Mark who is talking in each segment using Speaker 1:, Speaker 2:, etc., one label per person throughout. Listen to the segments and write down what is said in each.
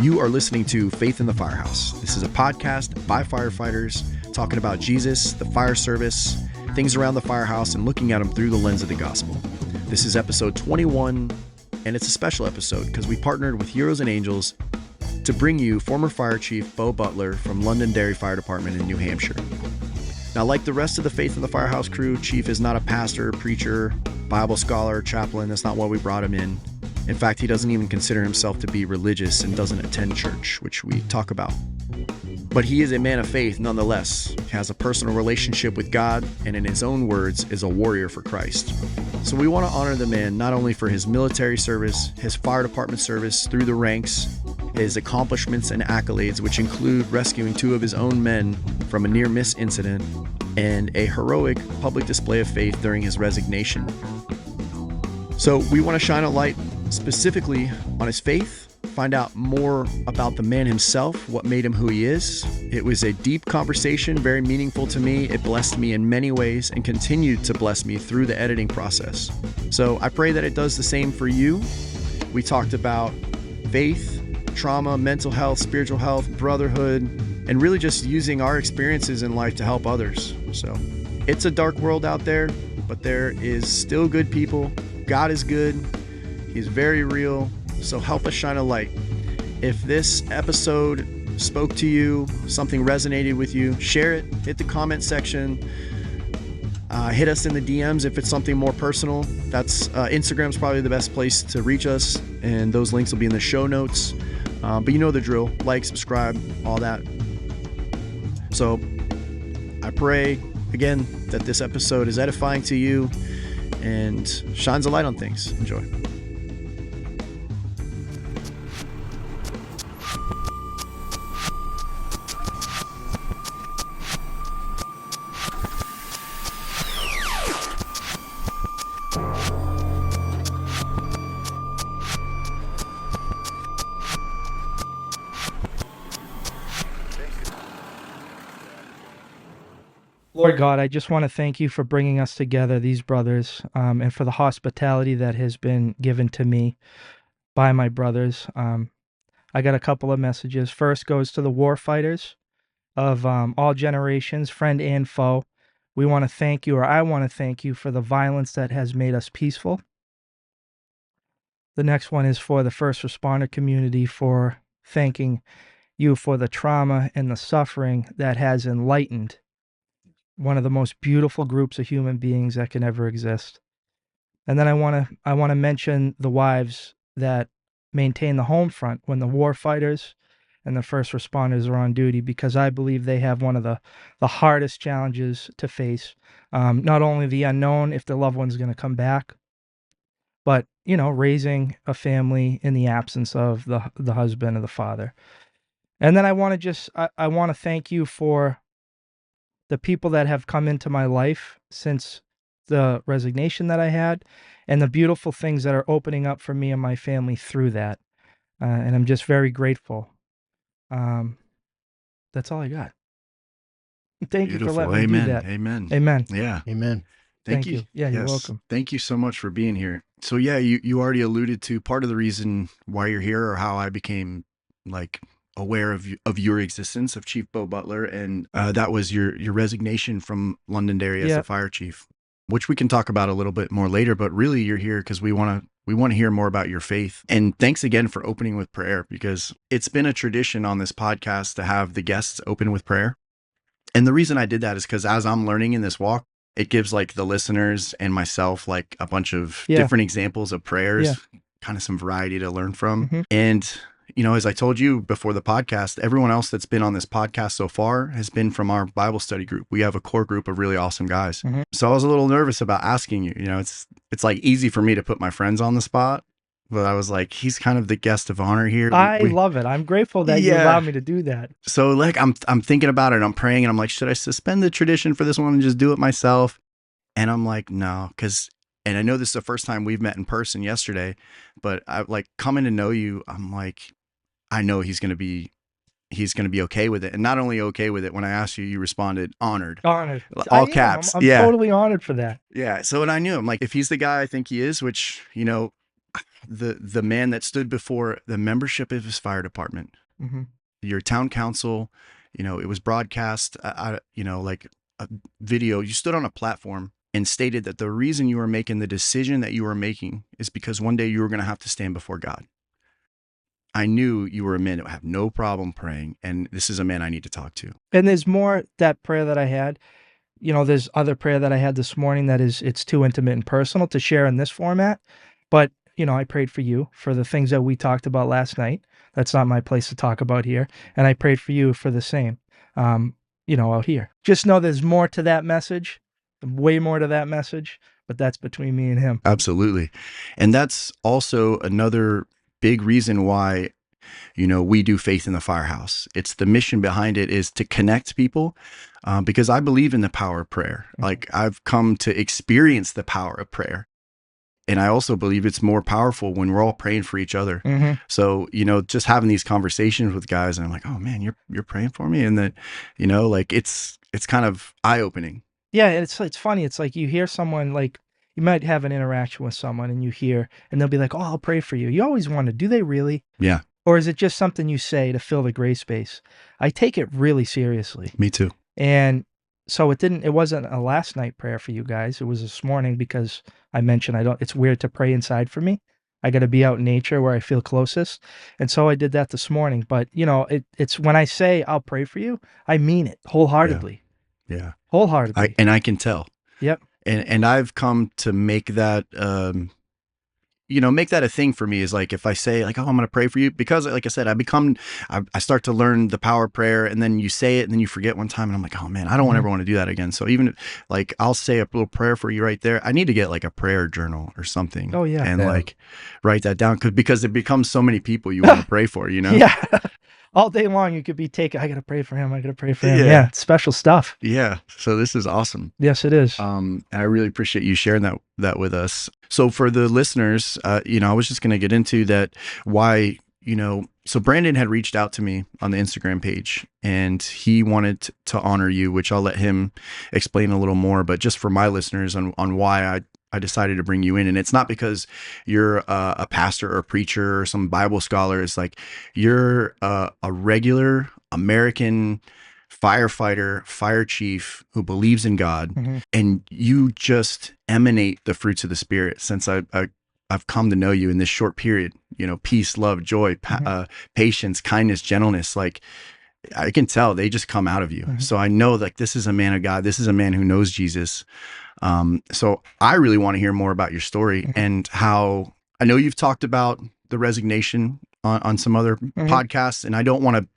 Speaker 1: You are listening to Faith in the Firehouse. This is a podcast by firefighters talking about Jesus, the fire service, things around the firehouse, and looking at them through the lens of the gospel. This is episode 21, and it's a special episode because we partnered with Heroes and Angels to bring you former Fire Chief Bo Butler from Londonderry Fire Department in New Hampshire. Now, like the rest of the Faith in the Firehouse crew, Chief is not a pastor, preacher, Bible scholar, chaplain. That's not why we brought him in. In fact, he doesn't even consider himself to be religious and doesn't attend church, which we talk about. But he is a man of faith nonetheless. He has a personal relationship with God, and in his own words, is a warrior for Christ. So we want to honor the man not only for his military service, his fire department service through the ranks, his accomplishments and accolades, which include rescuing 2 of his own men from a near-miss incident, and a heroic public display of faith during his resignation. So we want to shine a light specifically on his faith, find out more about the man himself, what made him who he is. It was a deep conversation, very meaningful to me. It blessed me in many ways and continued to bless me through the editing process. So I pray that it does the same for you. We talked about faith, trauma, mental health, spiritual health, brotherhood, and really just using our experiences in life to help others. So it's a dark world out there, but there is still good people. God is good. He's very real. So help us shine a light. If this episode spoke to you, something resonated with you, share it, hit the comment section, hit us in the DMs if it's something more personal. That's Instagram's probably the best place to reach us, and those links will be in the show notes. But you know the drill, like, subscribe, all that. So I pray again that this episode is edifying to you and shines a light on things. Enjoy.
Speaker 2: Lord God, I just want to thank you for bringing us together, these brothers, and for the hospitality that has been given to me by my brothers. I got a couple of messages. First goes to the war fighters of all generations, friend and foe. We want to thank you, or I want to thank you for the violence that has made us peaceful. The next one is for the first responder community, for thanking you for the trauma and the suffering that has enlightened one of the most beautiful groups of human beings that can ever exist. And then I want to mention the wives that maintain the home front when the war fighters and the first responders are on duty, because I believe they have one of the hardest challenges to face. Not only the unknown, if the loved one's going to come back, but, you know, raising a family in the absence of the husband or the father. And then I want to thank you for the people that have come into my life since the resignation that I had, and the beautiful things that are opening up for me and my family through that. And I'm just very grateful. That's all I got. Thank you for letting me do that.
Speaker 1: Amen.
Speaker 2: Amen.
Speaker 1: Yeah.
Speaker 3: Amen.
Speaker 2: Thank you. Yeah, you're welcome.
Speaker 1: Thank you so much for being here. So yeah, you already alluded to part of the reason why you're here, or how I became aware of your existence, of Chief Bo Butler, and that was your resignation from Londonderry as the fire chief, which we can talk about a little bit more later. But really, you're here because we want to hear more about your faith. And thanks again for opening with prayer, because it's been a tradition on this podcast to have the guests open with prayer. And the reason I did that is because as I'm learning in this walk, it gives the listeners and myself a bunch of different examples of prayers, kind of some variety to learn from.
Speaker 2: Mm-hmm.
Speaker 1: And as I told you before the podcast, everyone else that's been on this podcast so far has been from our Bible study group. We have a core group of really awesome guys.
Speaker 2: Mm-hmm.
Speaker 1: So I was a little nervous about asking you. It's easy for me to put my friends on the spot, but I was like, he's kind of the guest of honor here.
Speaker 2: I love it. I'm grateful that you allowed me to do that.
Speaker 1: So I'm thinking about it. I'm praying, and I'm like, should I suspend the tradition for this one and just do it myself? And I'm like, no, and I know this is the first time we've met in person yesterday, but I coming to know you, I'm like, I know he's going to be okay with it. And not only okay with it, when I asked you, you responded, honored.
Speaker 2: Honored.
Speaker 1: All caps.
Speaker 2: I'm totally honored for that.
Speaker 1: Yeah. So, and I knew him, if he's the guy I think he is, which, the man that stood before the membership of his fire department, your town council, it was broadcast, like a video. You stood on a platform and stated that the reason you were making the decision that you were making is because one day you were going to have to stand before God. I knew you were a man that would have no problem praying, and this is a man I need to talk to.
Speaker 2: And there's more, that prayer that I had, there's other prayer that I had this morning that it's too intimate and personal to share in this format. But, I prayed for you for the things that we talked about last night. That's not my place to talk about here. And I prayed for you for the same, out here. Just know there's more to that message, way more to that message, but that's between me and him.
Speaker 1: Absolutely. And that's also another big reason why, we do Faith in the Firehouse. It's the mission behind it is to connect people, because I believe in the power of prayer. Like, I've come to experience the power of prayer. And I also believe it's more powerful when we're all praying for each other. So, just having these conversations with guys, and I'm like, oh man, you're praying for me. And then, it's kind of eye-opening.
Speaker 2: Yeah. It's funny. It's like you hear someone, like, you might have an interaction with someone and you hear, and they'll be like, oh, I'll pray for you. You always wonder, do they really?
Speaker 1: Yeah.
Speaker 2: Or is it just something you say to fill the gray space? I take it really seriously.
Speaker 1: Me too.
Speaker 2: And so it wasn't a last night prayer for you guys. It was this morning, because I mentioned it's weird to pray inside for me. I got to be out in nature where I feel closest. And so I did that this morning. But, it's when I say I'll pray for you, I mean it wholeheartedly.
Speaker 1: Yeah.
Speaker 2: Wholeheartedly.
Speaker 1: And I can tell.
Speaker 2: Yep.
Speaker 1: And I've come to make that, make that a thing for me, is like, if I say like, oh, I'm going to pray for you, because like I said, I start to learn the power of prayer, and then you say it and then you forget one time, and I'm like, oh man, I don't ever want to do that again. So even like, I'll say a little prayer for you right there. I need to get like a prayer journal or something.
Speaker 2: Oh yeah.
Speaker 1: And like write that down, because it becomes so many people you want to pray for,
Speaker 2: Yeah. All day long, you could be taken, I got to pray for him. I got to pray for him. Yeah. It's special stuff.
Speaker 1: Yeah. So this is awesome.
Speaker 2: Yes, it is.
Speaker 1: I really appreciate you sharing that with us. So for the listeners, I was just going to get into that, why, so Brandon had reached out to me on the Instagram page, and he wanted to honor you, which I'll let him explain a little more, but just for my listeners on why I decided to bring you in. And it's not because you're a pastor or a preacher or some Bible scholar. It's like, you're a regular American firefighter, fire chief who believes in God, and you just emanate the fruits of the Spirit. Since I've come to know you in this short period, peace, love, joy, patience, kindness, gentleness, like, I can tell they just come out of you. So I know, like, this is a man of God. This is a man who knows Jesus. So I really want to hear more about your story, and how, I know you've talked about the resignation on some other podcasts, and I don't want to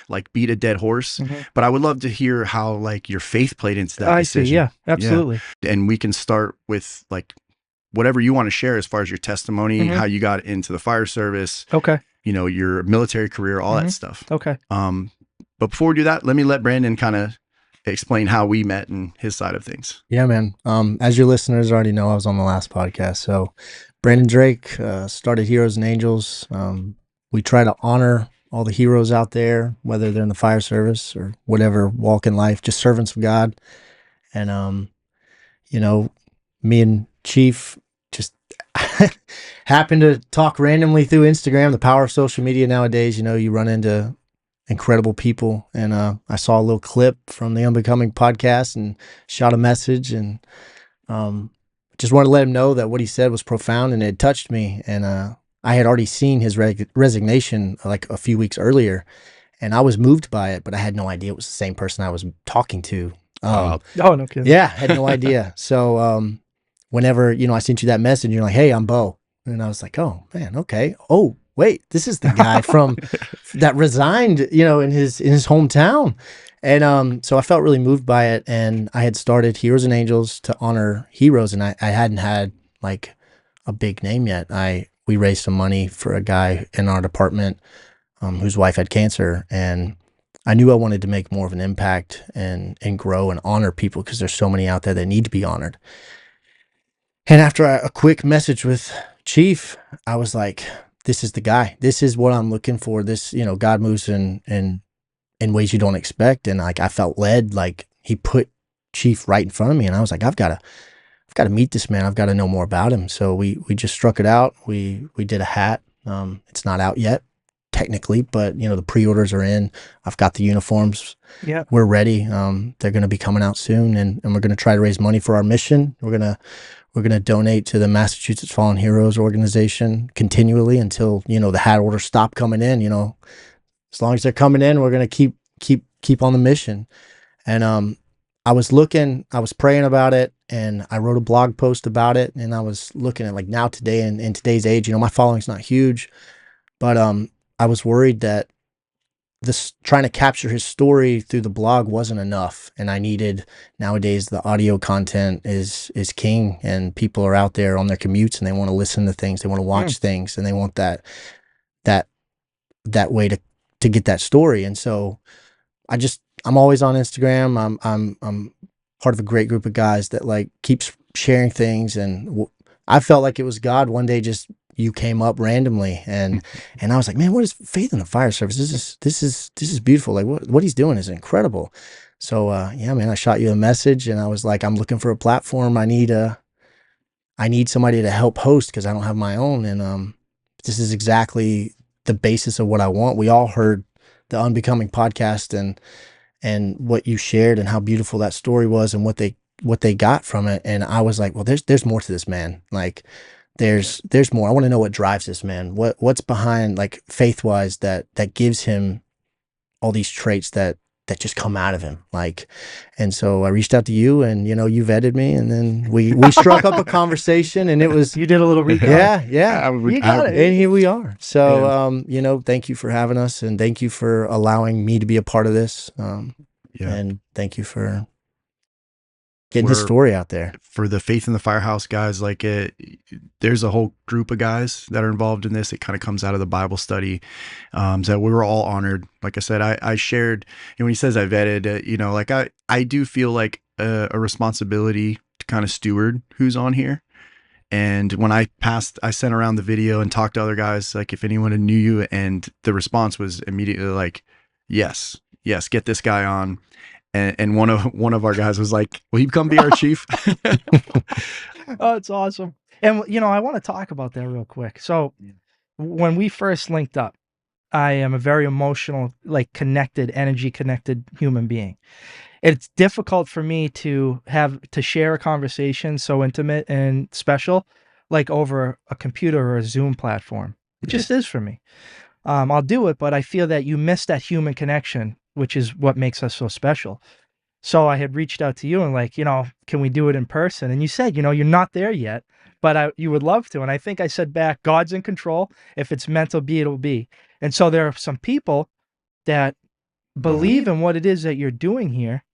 Speaker 1: like beat a dead horse, but I would love to hear how like your faith played into that decision.
Speaker 2: See. Yeah, absolutely.
Speaker 1: Yeah. And we can start with like whatever you want to share as far as your testimony, how you got into the fire service.
Speaker 2: Okay.
Speaker 1: Your military career, all that stuff.
Speaker 2: Okay.
Speaker 1: But before we do that, let me let Brandon kind of explain how we met and his side of things.
Speaker 3: Yeah, man. As your listeners already know, I was on the last podcast. So Brandon Drake started Heroes and Angels. We try to honor all the heroes out there, whether they're in the fire service or whatever walk in life, just servants of God. And, me and Chief just happened to talk randomly through Instagram, the power of social media nowadays. You run into incredible people. And I saw a little clip from the Unbecoming podcast and shot a message, and just wanted to let him know that what he said was profound and it touched me. And I had already seen his resignation like a few weeks earlier, and I was moved by it, but I had no idea it was the same person I was talking to.
Speaker 2: Oh, no kidding.
Speaker 3: Yeah, had no idea. So whenever, I sent you that message, you're like, hey, I'm Bo. And I was like, oh, man, okay. Oh, wait, this is the guy from that resigned, in his hometown. And so I felt really moved by it. And I had started Heroes and Angels to honor heroes. And I hadn't had like a big name yet. We raised some money for a guy in our department whose wife had cancer. And I knew I wanted to make more of an impact and grow and honor people, because there's so many out there that need to be honored. And after a quick message with Chief, I was like, this is the guy. This is what I'm looking for. This, God moves in ways you don't expect. And like, I felt led, like he put Chief right in front of me, and I was like, I've got to I've got to meet this man. I've got to know more about him. So we just struck it out. We did a hat. It's not out yet technically, but the pre-orders are in. I've got the uniforms.
Speaker 2: Yeah.
Speaker 3: We're ready. They're going to be coming out soon, and we're going to try to raise money for our mission. We're going to donate to the Massachusetts Fallen Heroes organization continually until, the hat orders stop coming in. As long as they're coming in, we're going to keep on the mission. And I was praying about it, and I wrote a blog post about it, and I was looking at, like, now today, and in today's age, my following's not huge, but I was worried that this trying to capture his story through the blog wasn't enough, and I needed, nowadays the audio content is king, and people are out there on their commutes and they want to listen to things, they want to watch things, and they want that way to get that story. And so I'm always on Instagram. I'm part of a great group of guys that, like, keeps sharing things, and I felt like it was God one day. Just you came up randomly, and I was like, man, what is Faith in the Fire Service? This is beautiful. Like, what he's doing is incredible. So yeah, man, I shot you a message, and I was like, I'm looking for a platform. I need somebody to help host, because I don't have my own, and this is exactly the basis of what I want. We all heard the Unbecoming podcast and what you shared, and how beautiful that story was, and what they got from it. And I was like, well, there's more to this man. Like, there's more. I want to know what drives this man. What's behind, like, faith-wise, that gives him all these traits that just come out of him. Like, and so I reached out to you, and you vetted me, and then we struck up a conversation, and it was,
Speaker 2: You did a little recon.
Speaker 3: yeah.
Speaker 2: You got it.
Speaker 3: And here we are. So thank you for having us, and thank you for allowing me to be a part of this. And thank you for getting his story out there.
Speaker 1: For the Faith in the Firehouse guys, like, there's a whole group of guys that are involved in this. It kind of comes out of the Bible study. So we were all honored. Like I said, I shared, when he says I vetted, like, I do feel like a responsibility to kind of steward who's on here. And when I sent around the video and talked to other guys, like, if anyone knew you, and the response was immediately like, yes, get this guy on. And one of our guys was like, will you come be our chief?
Speaker 2: Oh, it's awesome. And, I want to talk about that real quick. So when we first linked up, I am a very emotional, like, energy connected human being. It's difficult for me to share a conversation so intimate and special, like, over a computer or a Zoom platform. It just is for me. I'll do it, but I feel that you miss that human connection, which is what makes us so special. So I had reached out to you and, like, can we do it in person? And you said, you're not there yet, but you would love to. And I think I said back, God's in control. If it's meant to be, it'll be. And so there are some people that believe in what it is that you're doing here,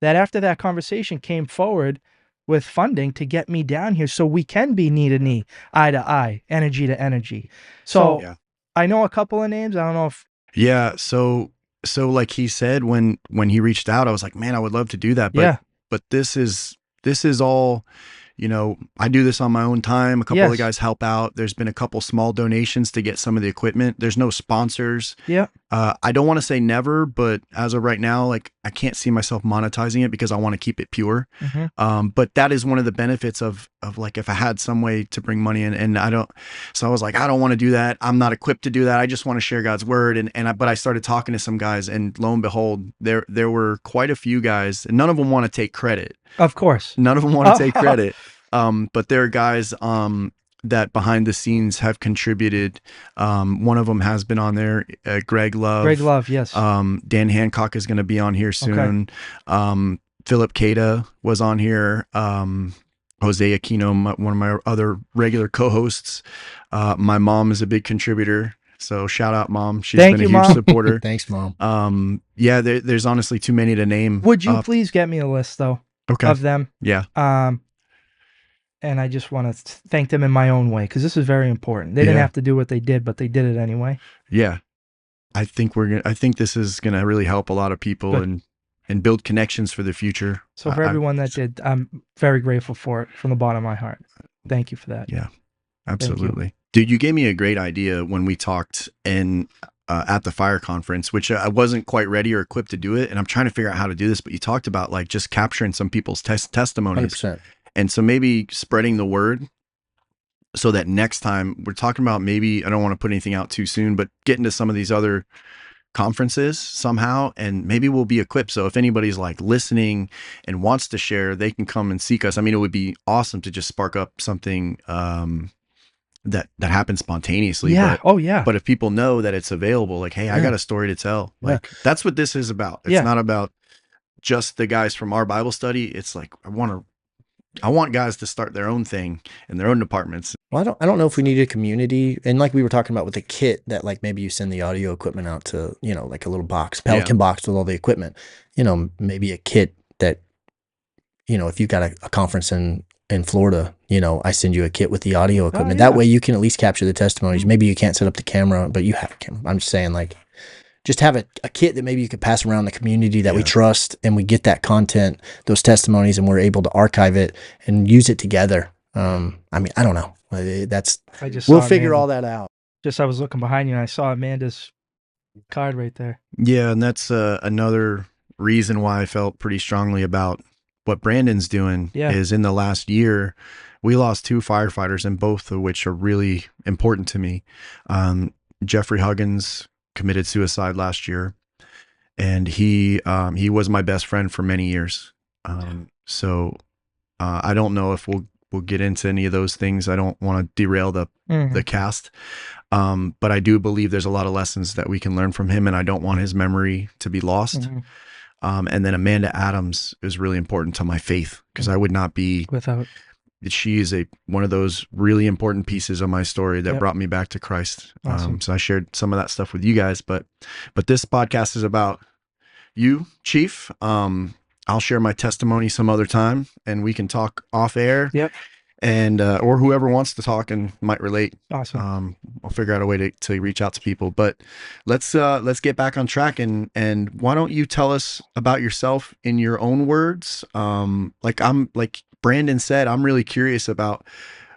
Speaker 2: that after that conversation came forward with funding to get me down here so we can be knee to knee, eye to eye, energy to energy. So I know a couple of names. I don't know if.
Speaker 1: Yeah. So like he said, when he reached out, I was like, man, I would love to do that. But this is all, I do this on my own time. A couple of the guys help out. There's been a couple small donations to get some of the equipment. There's no sponsors.
Speaker 2: Yeah.
Speaker 1: I don't want to say never, but as of right now, like, I can't see myself monetizing it because I want to keep it pure. But that is one of the benefits of like, if I had some way to bring money in, and I don't, so I was like, I don't want to do that. I'm not equipped to do that. I just want to share God's word. But I started talking to some guys, and lo and behold, there were quite a few guys, and none of them want to take credit.
Speaker 2: Of course.
Speaker 1: None of them want to take credit. But there are guys that behind the scenes have contributed. One of them has been on there, Greg Love.
Speaker 2: Greg Love, yes.
Speaker 1: Dan Hancock is going to be on here soon. Okay. Philip Cada was on here. Jose Aquino, one of my other regular co-hosts. My mom is a big contributor. So shout out, Mom. She's been a huge supporter.
Speaker 3: Thanks, Mom.
Speaker 1: Yeah, there's honestly too many to name.
Speaker 2: Would you please get me a list, though, of them?
Speaker 1: Yeah.
Speaker 2: And I just want to thank them in my own way, because this is very important. They didn't have to do what they did, but they did it anyway.
Speaker 1: Yeah. I think this is gonna really help a lot of people and build connections for the future.
Speaker 2: So for everyone that did, I'm very grateful for it from the bottom of my heart. Thank you for that.
Speaker 1: Yeah, absolutely. Dude, you gave me a great idea when we talked, and at the fire conference, which I wasn't quite ready or equipped to do it. And I'm trying to figure out how to do this, but you talked about like just capturing some people's testimonies.
Speaker 3: 100%.
Speaker 1: And so maybe spreading the word so that next time we're talking about, maybe I don't want to put anything out too soon, but getting to some of these other conferences somehow, and maybe we'll be equipped. So if anybody's like listening and wants to share, they can come and seek us. I mean, it would be awesome to just spark up something that happens spontaneously.
Speaker 2: Yeah.
Speaker 1: But, But if people know that it's available, like, hey, I got a story to tell. Like that's what this is about. It's not about just the guys from our Bible study. It's like I want guys to start their own thing in their own departments.
Speaker 3: Well, I don't know if we need a community, and like we were talking about with the kit, that like maybe you send the audio equipment out to, you know, like a little Pelican box with all the equipment, you know, maybe a kit that, you know, if you got a conference in Florida, you know, I send you a kit with the audio equipment. That way you can at least capture the testimonies. Maybe you can't set up the camera, but you have a camera. I'm just saying, like, just have a kit that maybe you could pass around the community that we trust, and we get that content, those testimonies, and we're able to archive it and use it together. I mean, I don't know. We'll figure all that out.
Speaker 2: I was looking behind you and I saw Amanda's card right there.
Speaker 1: Yeah, and that's another reason why I felt pretty strongly about what Brandon's doing. Is in the last year, we lost 2 firefighters, and both of which are really important to me. Jeffrey Huggins committed suicide last year, and he was my best friend for many years. So I don't know if we'll get into any of those things. I don't want to derail the cast. But I do believe there's a lot of lessons that we can learn from him, and I don't want his memory to be lost. And then Amanda Adams is really important to my faith, because I would not be
Speaker 2: without.
Speaker 1: She is one of those really important pieces of my story that brought me back to Christ.
Speaker 2: Awesome.
Speaker 1: So I shared some of that stuff with you guys, but this podcast is about you, Chief. I'll share my testimony some other time, and we can talk off air. And or whoever wants to talk and might relate.
Speaker 2: Awesome.
Speaker 1: I'll figure out a way to reach out to people. But let's get back on track, and why don't you tell us about yourself in your own words? Like Brandon said, I'm really curious about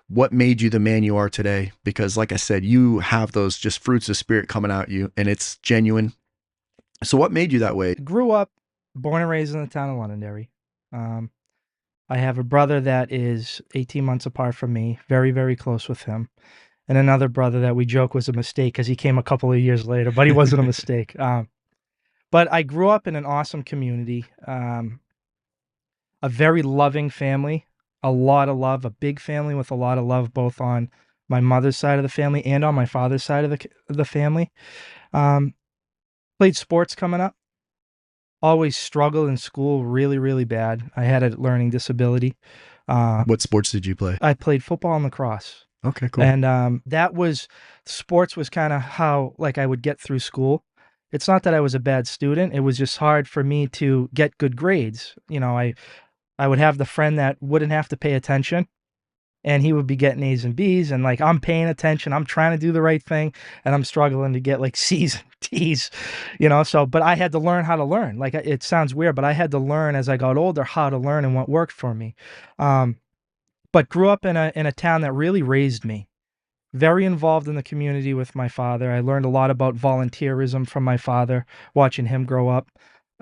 Speaker 1: what made you the man you are today, because like I said, you have those just fruits of spirit coming out you, and it's genuine. So what made you that way?
Speaker 2: Grew up, born and raised in the town of Londonderry. I have a brother that is 18 months apart from me, very, very close with him. And another brother that we joke was a mistake because he came a couple of years later, but he wasn't a mistake. But I grew up in an awesome community, a very loving family, a lot of love, a big family with a lot of love, both on my mother's side of the family and on my father's side of the family. Played sports coming up. Always struggled in school really, really bad. I had a learning disability.
Speaker 1: What sports did you play?
Speaker 2: I played football and lacrosse.
Speaker 1: Okay, cool.
Speaker 2: And sports was kind of how like I would get through school. It's not that I was a bad student. It was just hard for me to get good grades. You know, I would have the friend that wouldn't have to pay attention, and he would be getting A's and B's, and like I'm paying attention, I'm trying to do the right thing, and I'm struggling to get like C's and D's, you know. So, but I had to learn how to learn. Like it sounds weird, but I had to learn as I got older how to learn and what worked for me. But grew up in a town that really raised me. Very involved in the community with my father. I learned a lot about volunteerism from my father, watching him grow up.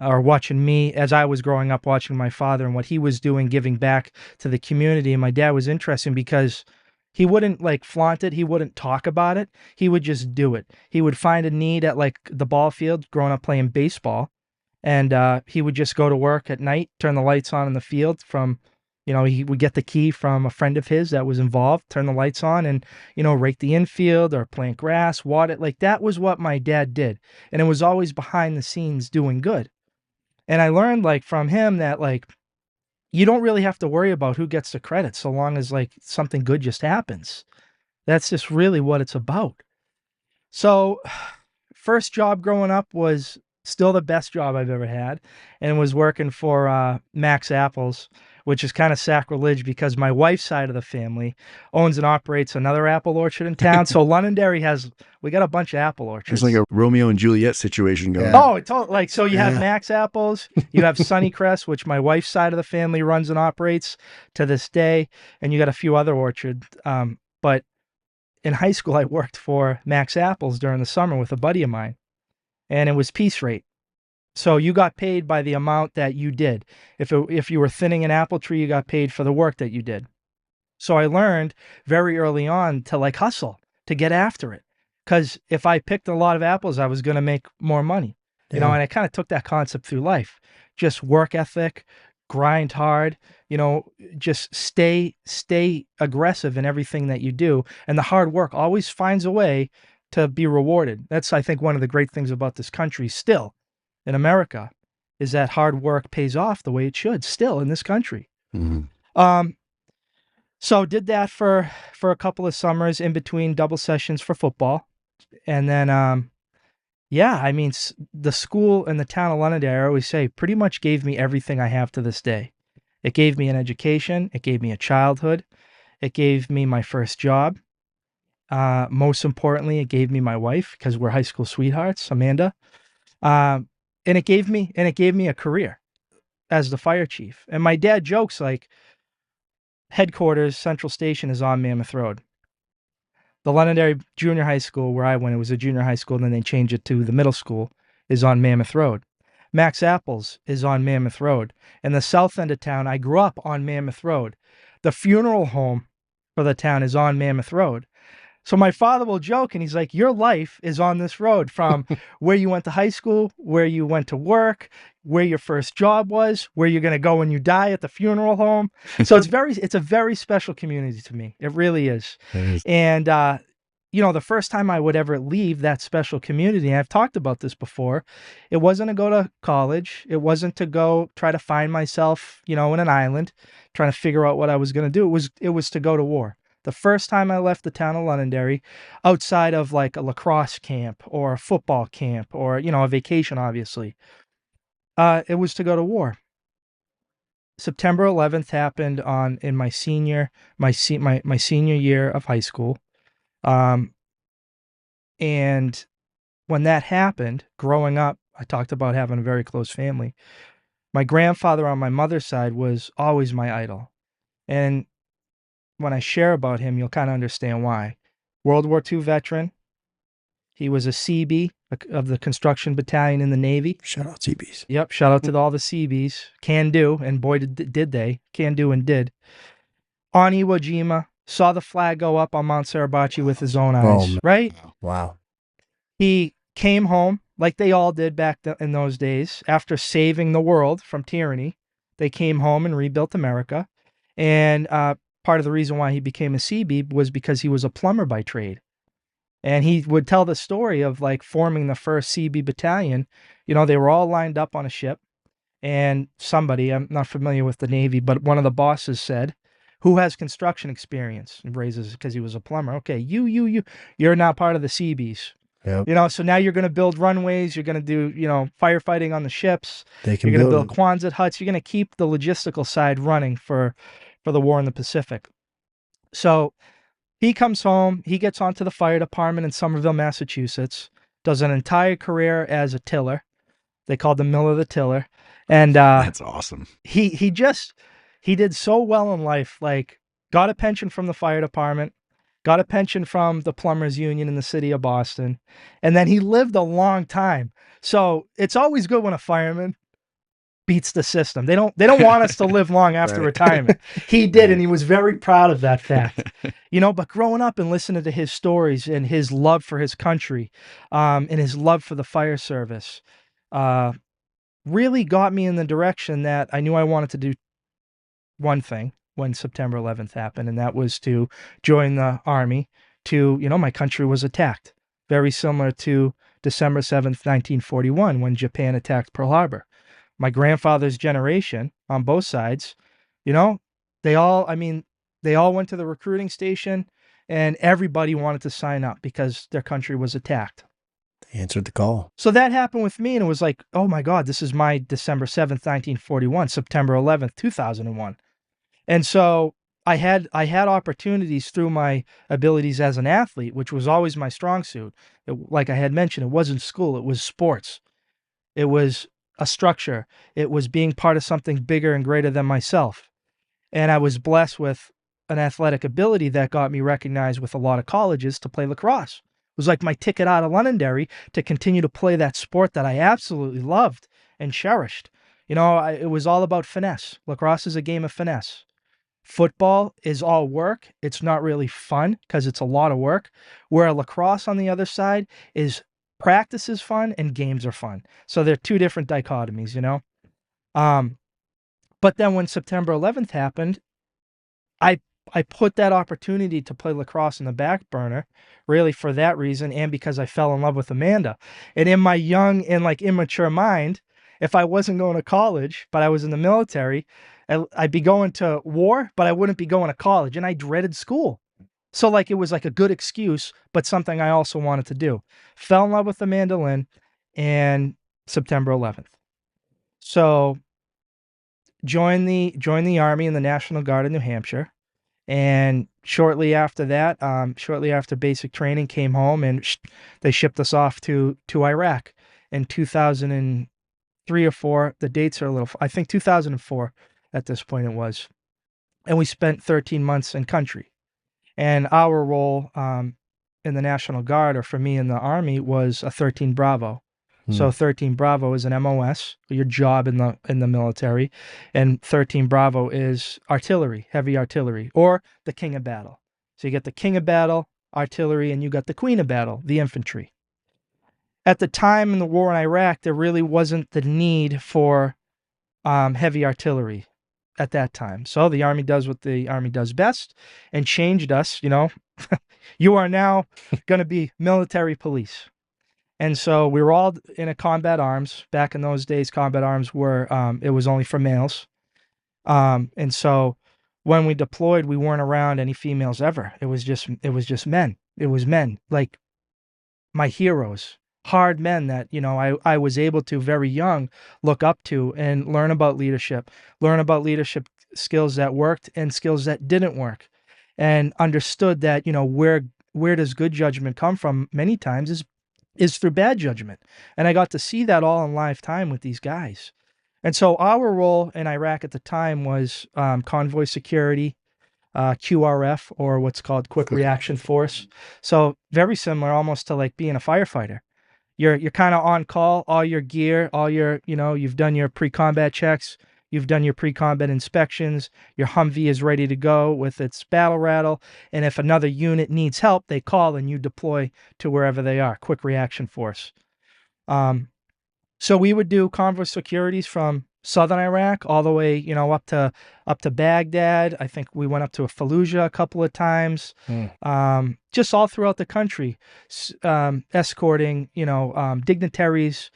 Speaker 2: Or watching me as I was growing up, watching my father and what he was doing, giving back to the community. And my dad was interesting because he wouldn't like flaunt it. He wouldn't talk about it. He would just do it. He would find a need at like the ball field, growing up playing baseball. And he would just go to work at night, turn the lights on in the field from, you know, he would get the key from a friend of his that was involved, turn the lights on and, you know, rake the infield or plant grass, water. Like that was what my dad did. And it was always behind the scenes doing good. And I learned like from him that like, you don't really have to worry about who gets the credit so long as like something good just happens. That's just really what it's about. So first job growing up was still the best job I've ever had, and was working for Max Apples, which is kind of sacrilege because my wife's side of the family owns and operates another apple orchard in town. So Londonderry we got a bunch of apple orchards.
Speaker 1: It's like a Romeo and Juliet situation going
Speaker 2: on. Oh, like, so you have Max Apples, you have Sunnycrest, which my wife's side of the family runs and operates to this day, and you got a few other orchards. But in high school, I worked for Max Apples during the summer with a buddy of mine. and it was piece rate. So you got paid by the amount that you did. If you were thinning an apple tree, you got paid for the work that you did. So I learned very early on to like hustle, to get after it. Because if I picked a lot of apples, I was going to make more money. You know,
Speaker 3: Yeah.
Speaker 2: and I kind of took that concept through life. Just work ethic, grind hard, you know, just stay aggressive in everything that you do. And the hard work always finds a way to be rewarded. That's, I think, one of the great things about this country still in America, is that hard work pays off the way it should still in this country.
Speaker 1: Mhm.
Speaker 2: So did that for a couple of summers in between double sessions for football. And then, yeah, I mean, the school in the town of Londonderry, I always say, pretty much gave me everything I have to this day. It gave me an education. It gave me a childhood. It gave me my first job. Most importantly, it gave me my wife, because we're high school sweethearts, Amanda. And it gave me a career as the fire chief. And my dad jokes like, headquarters, Central Station, is on Mammoth Road. The Londonderry Junior High School, where I went, it was a junior high school, and then they changed it to the middle school, is on Mammoth Road. Max Apples is on Mammoth Road. And the south end of town, I grew up on Mammoth Road. The funeral home for the town is on Mammoth Road. So my father will joke, and he's like, your life is on this road, from where you went to high school, where you went to work, where your first job was, where you're going to go when you die at the funeral home. So it's a very special community to me. It really is. And, you know, the first time I would ever leave that special community, and I've talked about this before, it wasn't to go to college. It wasn't to go try to find myself, you know, in an island, trying to figure out what I was going to do. It was to go to war. The first time I left the town of Londonderry, outside of like a lacrosse camp or a football camp or, you know, a vacation, obviously, it was to go to war. September 11th happened in my senior year of high school. And when that happened, growing up, I talked about having a very close family. My grandfather on my mother's side was always my idol. And when I share about him, you'll kind of understand why. World War II veteran. He was a CB of the construction battalion in the Navy.
Speaker 3: Shout out CBs.
Speaker 2: Yep. Shout out to all the CBs. Can do. And boy, did they. Can do and did. On Iwo Jima, saw the flag go up on Mount Suribachi with his own eyes.
Speaker 3: man.
Speaker 2: Right?
Speaker 3: Wow.
Speaker 2: He came home, like they all did back in those days, after saving the world from tyranny. They came home and rebuilt America. And part of the reason why he became a CB was because he was a plumber by trade. And he would tell the story of like forming the first CB battalion. You know, they were all lined up on a ship, and somebody, I'm not familiar with the Navy, but one of the bosses said, who has construction experience? And raises, because he was a plumber. Okay, you're now part of the CBs.
Speaker 3: Yep.
Speaker 2: You know, so now you're going to build runways. You're going to do, you know, firefighting on the ships.
Speaker 3: They can
Speaker 2: You're going to build
Speaker 3: it.
Speaker 2: Quonset huts. You're going to keep the logistical side running for the war in the Pacific. So he comes home. He gets onto the fire department in Somerville, Massachusetts. Does an entire career as a tiller. They called him Miller the Tiller. And
Speaker 1: That's awesome.
Speaker 2: He did so well in life. Like, got a pension from the fire department. Got a pension from the plumbers union in the city of Boston. And then he lived a long time. So it's always good when a fireman beats the system. They don't want us to live long after
Speaker 1: Right.
Speaker 2: retirement. He did, and he was very proud of that fact. You know, but growing up and listening to his stories and his love for his country, and his love for the fire service, really got me in the direction that I knew I wanted to do one thing when September 11th happened, and that was to join the Army. My country was attacked, very similar to December 7th, 1941, when Japan attacked Pearl Harbor. My grandfather's generation on both sides, they all went to the recruiting station, and everybody wanted to sign up because their country was attacked.
Speaker 3: They answered the call.
Speaker 2: So that happened with me, and it was like, oh my God, this is my December 7th, 1941, September 11th, 2001. And so I had opportunities through my abilities as an athlete, which was always my strong suit. Like I had mentioned, it wasn't school, it was sports. It was a structure. It was being part of something bigger and greater than myself. And I was blessed with an athletic ability that got me recognized with a lot of colleges to play lacrosse, was like my ticket out of Londonderry to continue to play that sport that I absolutely loved and cherished. It was all about finesse. Lacrosse is a game of finesse. Football is all work. It's not really fun because it's a lot of work. Where lacrosse on the other side is practice is fun and games are fun. So they're two different dichotomies, But then when September 11th happened, I put that opportunity to play lacrosse in the back burner, really for that reason, and because I fell in love with Amanda. And in my young and immature mind, if I wasn't going to college, but I was in the military, I'd be going to war, but I wouldn't be going to college, and I dreaded school. So it was like a good excuse, but something I also wanted to do. Fell in love with Amanda Lynn and September 11th. So joined the Army in the National Guard in New Hampshire. And shortly after that, shortly after basic training, came home and they shipped us off to Iraq in 2003 or 4. The dates are a little, I think 2004 at this point it was. And we spent 13 months in country. And our role in the National Guard, or for me in the Army, was a 13 Bravo. So 13 Bravo is an MOS, your job in the military, and 13 Bravo is artillery, heavy artillery, or the King of Battle. So you get the King of Battle, artillery, and you got the Queen of Battle, the infantry. At the time in the war in Iraq, there really wasn't the need for heavy artillery at that time. So the Army does what the Army does best and changed us, You are now going to be military police. And so we were all in a combat arms. Back in those days, combat arms were, it was only for males. And so when we deployed, we weren't around any females ever. It was just men. It was men, like my heroes, hard men that, I was able to very young look up to and learn about leadership skills that worked and skills that didn't work, and understood that, where does good judgment come from many times is through bad judgment. And I got to see that all in lifetime with these guys. And so our role in Iraq at the time was convoy security, QRF, or what's called Quick Reaction Force. So very similar almost to being a firefighter. You're kind of on call, all your gear, all your, you've done your pre-combat checks, you've done your pre-combat inspections, your Humvee is ready to go with its battle rattle, and if another unit needs help, they call and you deploy to wherever they are, Quick Reaction Force. So we would do convoy securities from southern Iraq all the way, up to Baghdad. I think we went up to Fallujah a couple of times, just all throughout the country, escorting, dignitaries,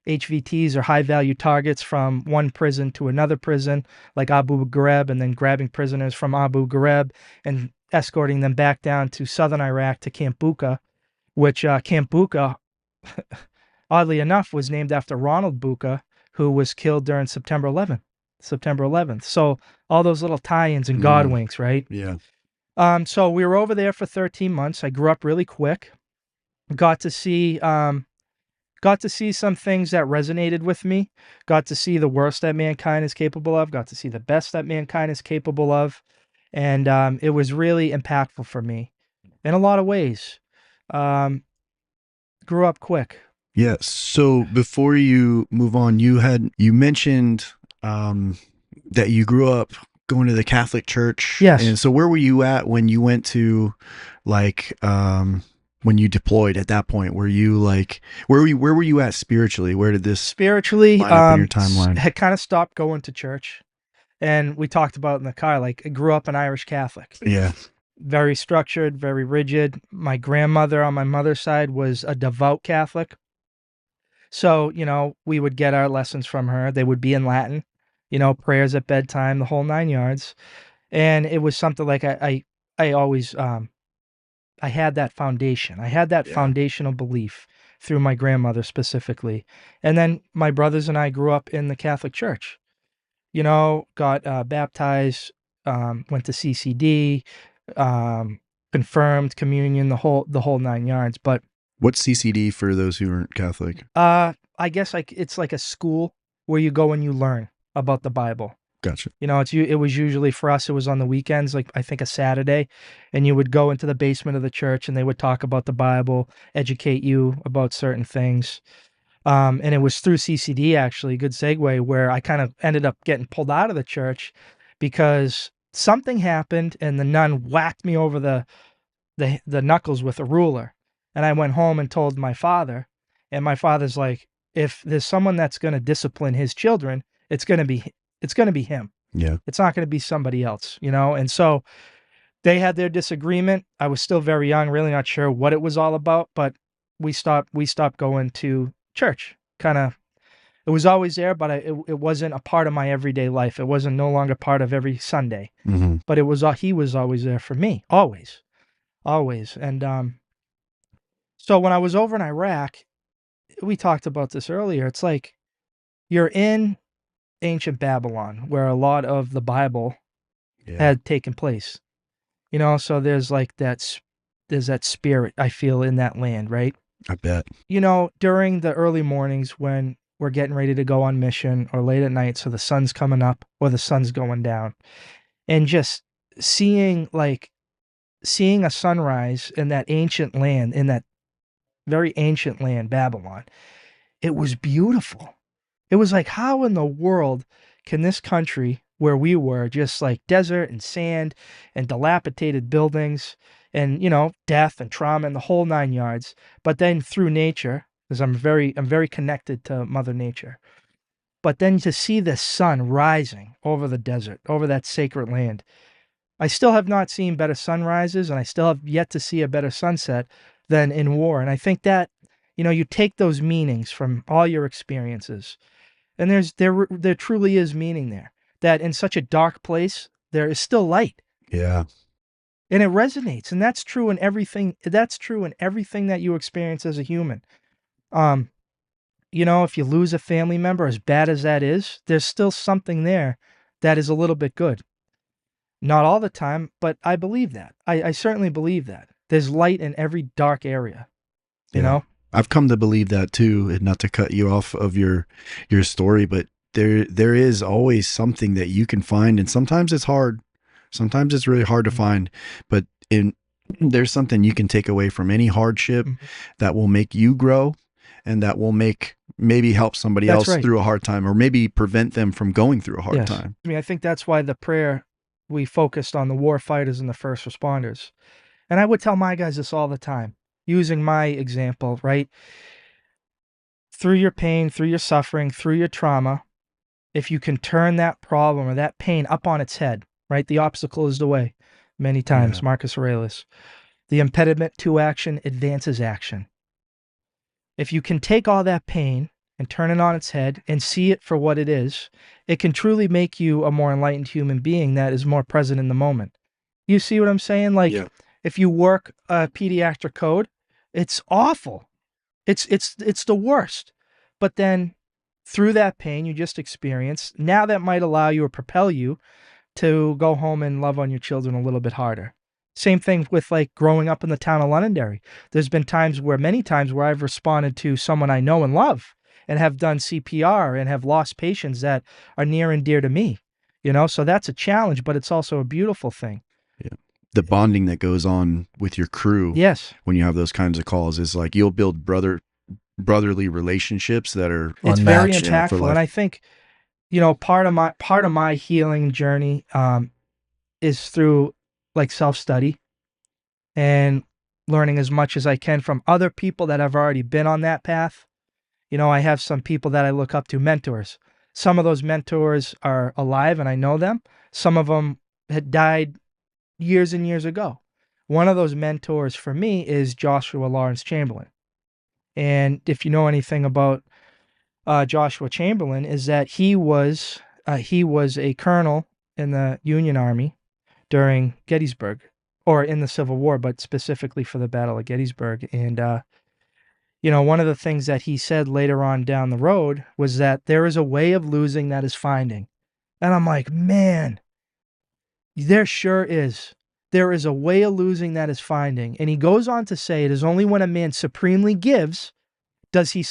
Speaker 2: HVTs, or high-value targets from one prison to another prison, like Abu Ghraib, and then grabbing prisoners from Abu Ghraib and escorting them back down to southern Iraq to Camp Bucca, which Camp Bucca, oddly enough, was named after Ronald Bucca, who was killed during September 11th. So all those little tie-ins and God winks, right?
Speaker 1: Yeah.
Speaker 2: So we were over there for 13 months. I grew up really quick. Got to see some things that resonated with me. Got to see the worst that mankind is capable of. Got to see the best that mankind is capable of. And it was really impactful for me in a lot of ways. Grew up quick.
Speaker 1: Yes. So before you move on, you mentioned that you grew up going to the Catholic Church.
Speaker 2: Yes.
Speaker 1: And so where were you at when you went to when you deployed at that point? Were you where were you at spiritually? Where did this
Speaker 2: spiritually
Speaker 1: line up in your timeline?
Speaker 2: Had kind of stopped going to church. And we talked about in the car, I grew up an Irish Catholic.
Speaker 1: Yeah.
Speaker 2: Very structured, very rigid. My grandmother on my mother's side was a devout Catholic. So, we would get our lessons from her. They would be in Latin, prayers at bedtime, the whole 9 yards. And it was something I always, I had that foundation. I had that foundational belief through my grandmother specifically. And then my brothers and I grew up in the Catholic Church, got baptized, went to CCD, confirmed, communion, the whole 9 yards. But
Speaker 1: what's CCD for those who aren't Catholic?
Speaker 2: I guess it's like a school where you go and you learn about the Bible.
Speaker 1: Gotcha.
Speaker 2: You know, it was usually for us, it was on the weekends, like I think a Saturday, and you would go into the basement of the church and they would talk about the Bible, educate you about certain things. And it was through CCD, actually, good segue, where I kind of ended up getting pulled out of the church because something happened and the nun whacked me over the knuckles with a ruler. And I went home and told my father, and my father's like, if there's someone that's going to discipline his children, it's going to be him.
Speaker 1: Yeah.
Speaker 2: It's not going to be somebody else, you know? And so they had their disagreement. I was still very young, really not sure what it was all about, but we stopped going to church. Kind of, it was always there, but it wasn't a part of my everyday life. It wasn't no longer part of every Sunday,
Speaker 1: Mm-hmm.
Speaker 2: but he was always there for me, always. And so when I was over in Iraq, we talked about this earlier. It's like you're in ancient Babylon where a lot of the Bible had taken place, you know, so there's that spirit I feel in that land, right?
Speaker 1: I bet.
Speaker 2: You know, during the early mornings when we're getting ready to go on mission, or late at night, so the sun's coming up or the sun's going down, and just seeing a sunrise in that ancient land, in that very ancient land, Babylon, it was beautiful. It was like, how in the world can this country where we were, just like desert and sand and dilapidated buildings and, you know, death and trauma and the whole 9 yards, but then through nature, because I'm very connected to Mother Nature, but then to see the sun rising over the desert, over that sacred land. I still have not seen better sunrises, and I still have yet to see a better sunset than in war. And I think that, you know, you take those meanings from all your experiences, and there truly is meaning there. That in such a dark place, there is still light.
Speaker 1: Yeah.
Speaker 2: And it resonates, and that's true in everything. That's true in everything that you experience as a human. You know, if you lose a family member, as bad as that is, there's still something there that is a little bit good. Not all the time, but I believe that. I certainly believe that. There's light in every dark area, you know?
Speaker 1: I've come to believe that too, and not to cut you off of your story, but there is always something that you can find, and sometimes it's hard. Sometimes it's really hard to find, but there's something you can take away from any hardship that will make you grow, and that will maybe help somebody else through a hard time, or maybe prevent them from going through a hard time.
Speaker 2: I mean, I think that's why the prayer, we focused on the war fighters and the first responders. And I would tell my guys this all the time, using my example, right? Through your pain, through your suffering, through your trauma, if you can turn that problem or that pain up on its head, right? The obstacle is the way, many times, Marcus Aurelius. The impediment to action advances action. If you can take all that pain and turn it on its head and see it for what it is, it can truly make you a more enlightened human being that is more present in the moment. You see what I'm saying? Like, if you work a pediatric code, it's awful. It's the worst. But then through that pain you just experienced, now that might allow you or propel you to go home and love on your children a little bit harder. Same thing with like growing up in the town of Londonderry. There's been many times where I've responded to someone I know and love and have done CPR and have lost patients that are near and dear to me, you know? So that's a challenge, but it's also a beautiful thing.
Speaker 1: Yeah. The bonding that goes on with your crew.
Speaker 2: Yes.
Speaker 1: When you have those kinds of calls is like, you'll build brotherly relationships that are
Speaker 2: it's very impactful. And I think, you know, part of my healing journey is through like self-study and learning as much as I can from other people that have already been on that path. You know, I have some people that I look up to, mentors. Some of those mentors are alive and I know them. Some of them had died years and years ago. One of those mentors for me is Joshua Lawrence Chamberlain. And if you know anything about Joshua Chamberlain, is that he was a colonel in the Union Army during Gettysburg, or in the Civil War, but specifically for the Battle of Gettysburg. And, you know, one of the things that he said later on down the road was that there is a way of losing that is finding. And I'm like, man, there sure is. There is a way of losing that is finding. And he goes on to say, it is only when a man supremely gives does he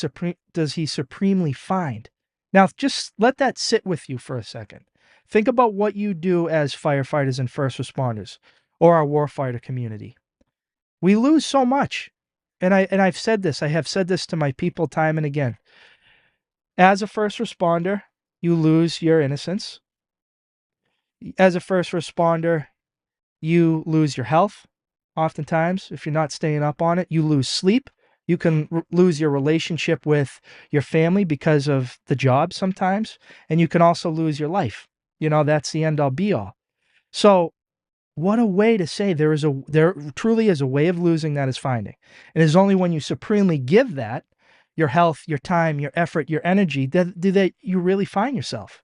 Speaker 2: supremely find. Now, just let that sit with you for a second. Think about what you do as firefighters and first responders or our warfighter community. We lose so much. And I've said this, I have said this to my people time and again. As a first responder, you lose your innocence. As a first responder, you lose your health. Oftentimes, if you're not staying up on it, you lose sleep. You can lose your relationship with your family because of the job sometimes, and you can also lose your life. That's the end all be all. So what a way to say there truly is a way of losing that is finding. And it's only when you supremely give that, your health, your time, your effort, your energy, that you really find yourself.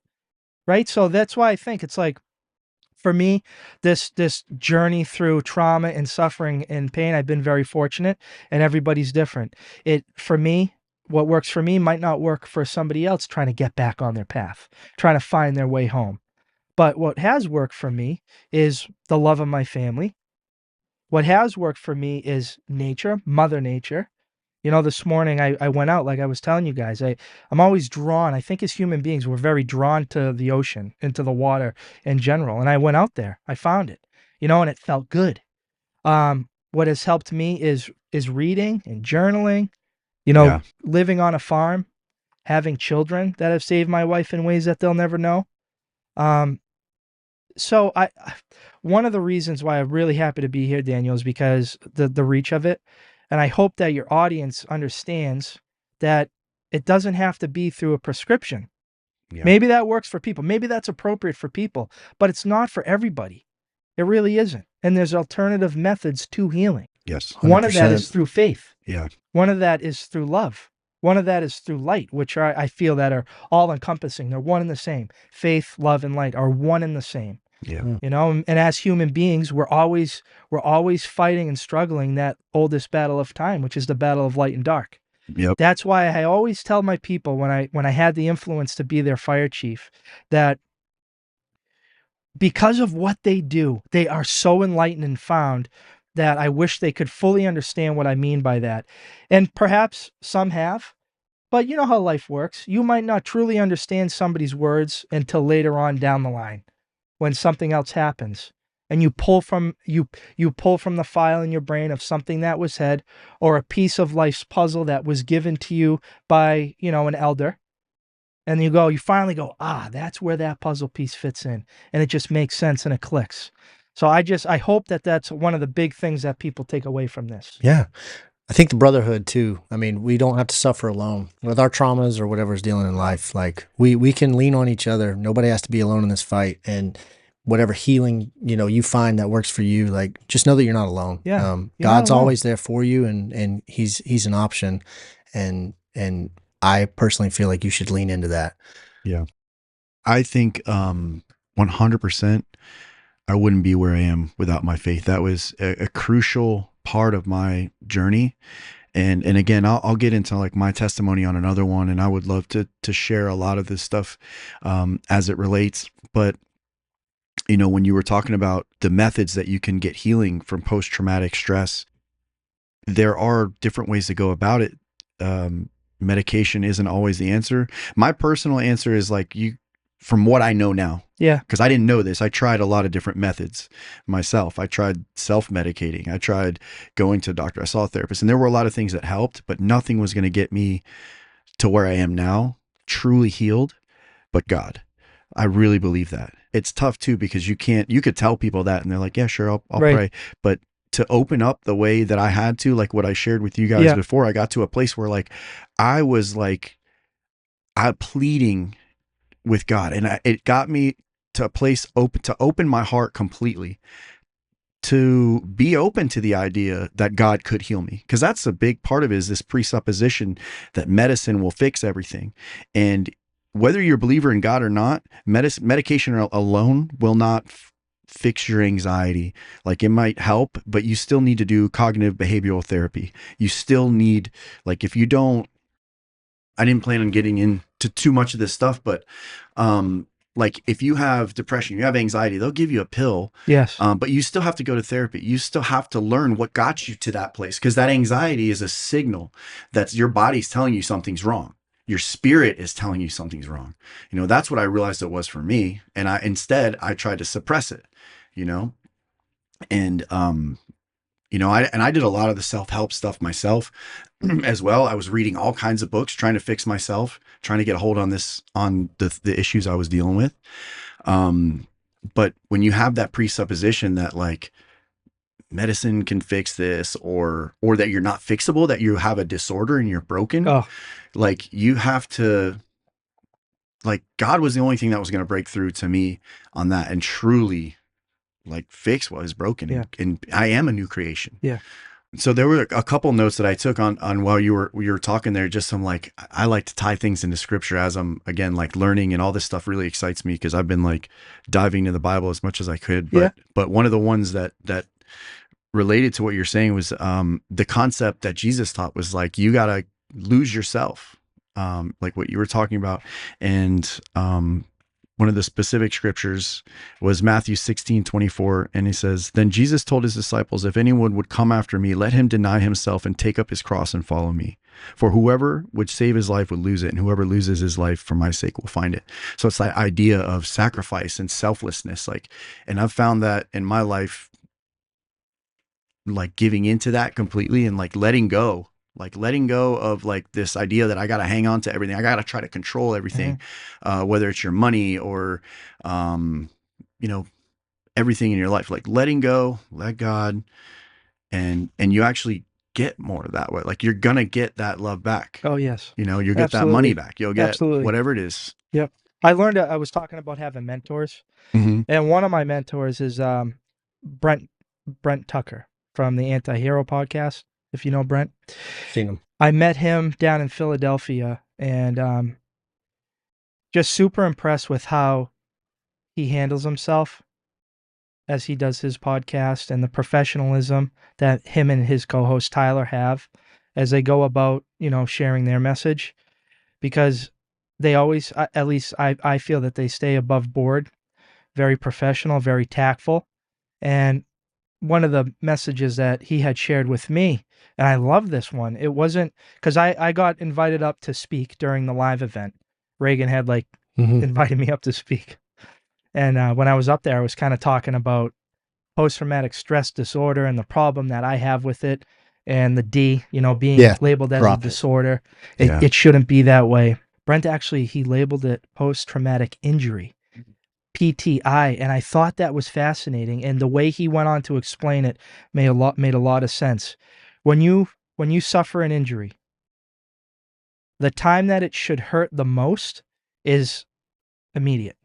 Speaker 2: Right? So that's why I think it's like, for me, this journey through trauma and suffering and pain, I've been very fortunate, and everybody's different. For me, what works for me might not work for somebody else trying to get back on their path, trying to find their way home. But what has worked for me is the love of my family. What has worked for me is nature, Mother Nature. This morning I went out, like I was telling you guys. I'm always drawn. I think as human beings, we're very drawn to the ocean, into the water in general. And I went out there. I found it, and it felt good. What has helped me is reading and journaling,
Speaker 1: Yeah.
Speaker 2: living on a farm, having children that have saved my wife in ways that they'll never know. So one of the reasons why I'm really happy to be here, Daniel, is because the reach of it. And I hope that your audience understands that it doesn't have to be through a prescription.
Speaker 1: Yeah.
Speaker 2: Maybe that works for people. Maybe that's appropriate for people, but it's not for everybody. It really isn't. And there's alternative methods to healing.
Speaker 1: Yes.
Speaker 2: One of that is
Speaker 3: 100%.
Speaker 2: through faith.
Speaker 1: Yeah.
Speaker 2: One of that is through love. One of that is through light, which I feel that are all encompassing. They're one and the same. Faith, love, and light are one and the same.
Speaker 1: Yeah.
Speaker 2: And as human beings, we're always fighting and struggling that oldest battle of time, which is the battle of light and dark.
Speaker 1: Yep.
Speaker 2: That's why I always tell my people when I had the influence to be their fire chief, that because of what they do, they are so enlightened and found that I wish they could fully understand what I mean by that. And perhaps some have, but you know how life works. You might not truly understand somebody's words until later on down the line, when something else happens and you pull from the file in your brain of something that was said, or a piece of life's puzzle that was given to you by, an elder. And you finally go, that's where that puzzle piece fits in. And it just makes sense and it clicks. So I hope that that's one of the big things that people take away from this.
Speaker 3: Yeah. I think the brotherhood too. I mean, we don't have to suffer alone with our traumas or whatever's dealing in life. Like we can lean on each other. Nobody has to be alone in this fight. And whatever healing, you find that works for you, like just know that you're not alone.
Speaker 2: Yeah. You're not
Speaker 3: God's
Speaker 2: alone.
Speaker 3: always there for you, and he's an option. And I personally feel like you should lean into that.
Speaker 1: Yeah. I think 100% I wouldn't be where I am without my faith. That was a crucial part of my journey. And again, I'll get into like my testimony on another one, and I would love to share a lot of this stuff as it relates. But when you were talking about the methods that you can get healing from post-traumatic stress, there are different ways to go about it. Medication isn't always the answer. My personal answer is like from what I know now.
Speaker 2: Yeah.
Speaker 1: Because I didn't know this. I tried a lot of different methods myself. I tried self-medicating. I tried going to a doctor. I saw a therapist, and there were a lot of things that helped, but nothing was going to get me to where I am now, truly healed, but God. I really believe that. It's tough too, because you could tell people that and they're like, yeah, sure, I'll
Speaker 2: Right.
Speaker 1: pray. But to open up the way that I had to, like what I shared with you guys before, I got to a place where like, I was like, pleading with God, and it got me to a place to open my heart completely, to be open to the idea that God could heal me. Because that's a big part of it, is this presupposition that medicine will fix everything. And whether you're a believer in God or not, medication alone will not fix your anxiety. Like it might help, but you still need to do cognitive behavioral therapy. You still need, like, if you don't, I didn't plan on getting into too much of this stuff, but like if you have depression, you have anxiety, they'll give you a pill.
Speaker 2: Yes.
Speaker 1: But you still have to go to therapy. You still have to learn what got you to that place, because that anxiety is a signal that your body's telling you something's wrong. your spirit is telling you something's wrong. That's what I realized it was for me. And I tried to suppress it, you know, and, I did a lot of the self-help stuff myself as well. I was reading all kinds of books, trying to fix myself, trying to get a hold on the issues I was dealing with. But when you have that presupposition that like medicine can fix this, or that you're not fixable, that you have a disorder and you're broken, like you have to, like, God was the only thing that was going to break through to me on that and truly like fix what is broken.
Speaker 2: Yeah.
Speaker 1: And I am a new creation.
Speaker 2: Yeah.
Speaker 1: So there were a couple notes that I took on while you were talking there. Just some, like, I like to tie things into scripture as I'm, again, like learning, and all this stuff really excites me because I've been like diving into the Bible as much as I could. But one of the ones that related to what you're saying was the concept that Jesus taught was like, you got to lose yourself, like what you were talking about. And one of the specific scriptures was Matthew 16:24. And he says, then Jesus told his disciples, if anyone would come after me, let him deny himself and take up his cross and follow me. For whoever would save his life would lose it, and whoever loses his life for my sake will find it. So it's that idea of sacrifice and selflessness. Like, and I've found that in my life, like giving into that completely and like letting go of like this idea that I got to hang on to everything. I got to try to control everything, whether it's your money or, everything in your life, like letting go, let God, and you actually get more that way. Like you're going to get that love back.
Speaker 2: Oh, yes.
Speaker 1: You'll get that money back. You'll get whatever it is.
Speaker 2: Yep. I learned, I was talking about having mentors, and one of my mentors is Brent Tucker from the Anti-Hero podcast. If you know Brent.
Speaker 3: Seen him.
Speaker 2: I met him down in Philadelphia, and just super impressed with how he handles himself as he does his podcast, and the professionalism that him and his co-host Tyler have as they go about, sharing their message, because they always, at least I feel that they stay above board, very professional, very tactful. And one of the messages that he had shared with me, and I love this one. It wasn't because I got invited up to speak during the live event. Reagan had invited me up to speak. And when I was up there, I was kind of talking about post-traumatic stress disorder and the problem that I have with it, and the D, being labeled as a disorder. It shouldn't be that way. Brent actually, he labeled it post-traumatic injury, PTI, and I thought that was fascinating. And the way he went on to explain it made a lot of sense. When you suffer an injury, the time that it should hurt the most is immediate,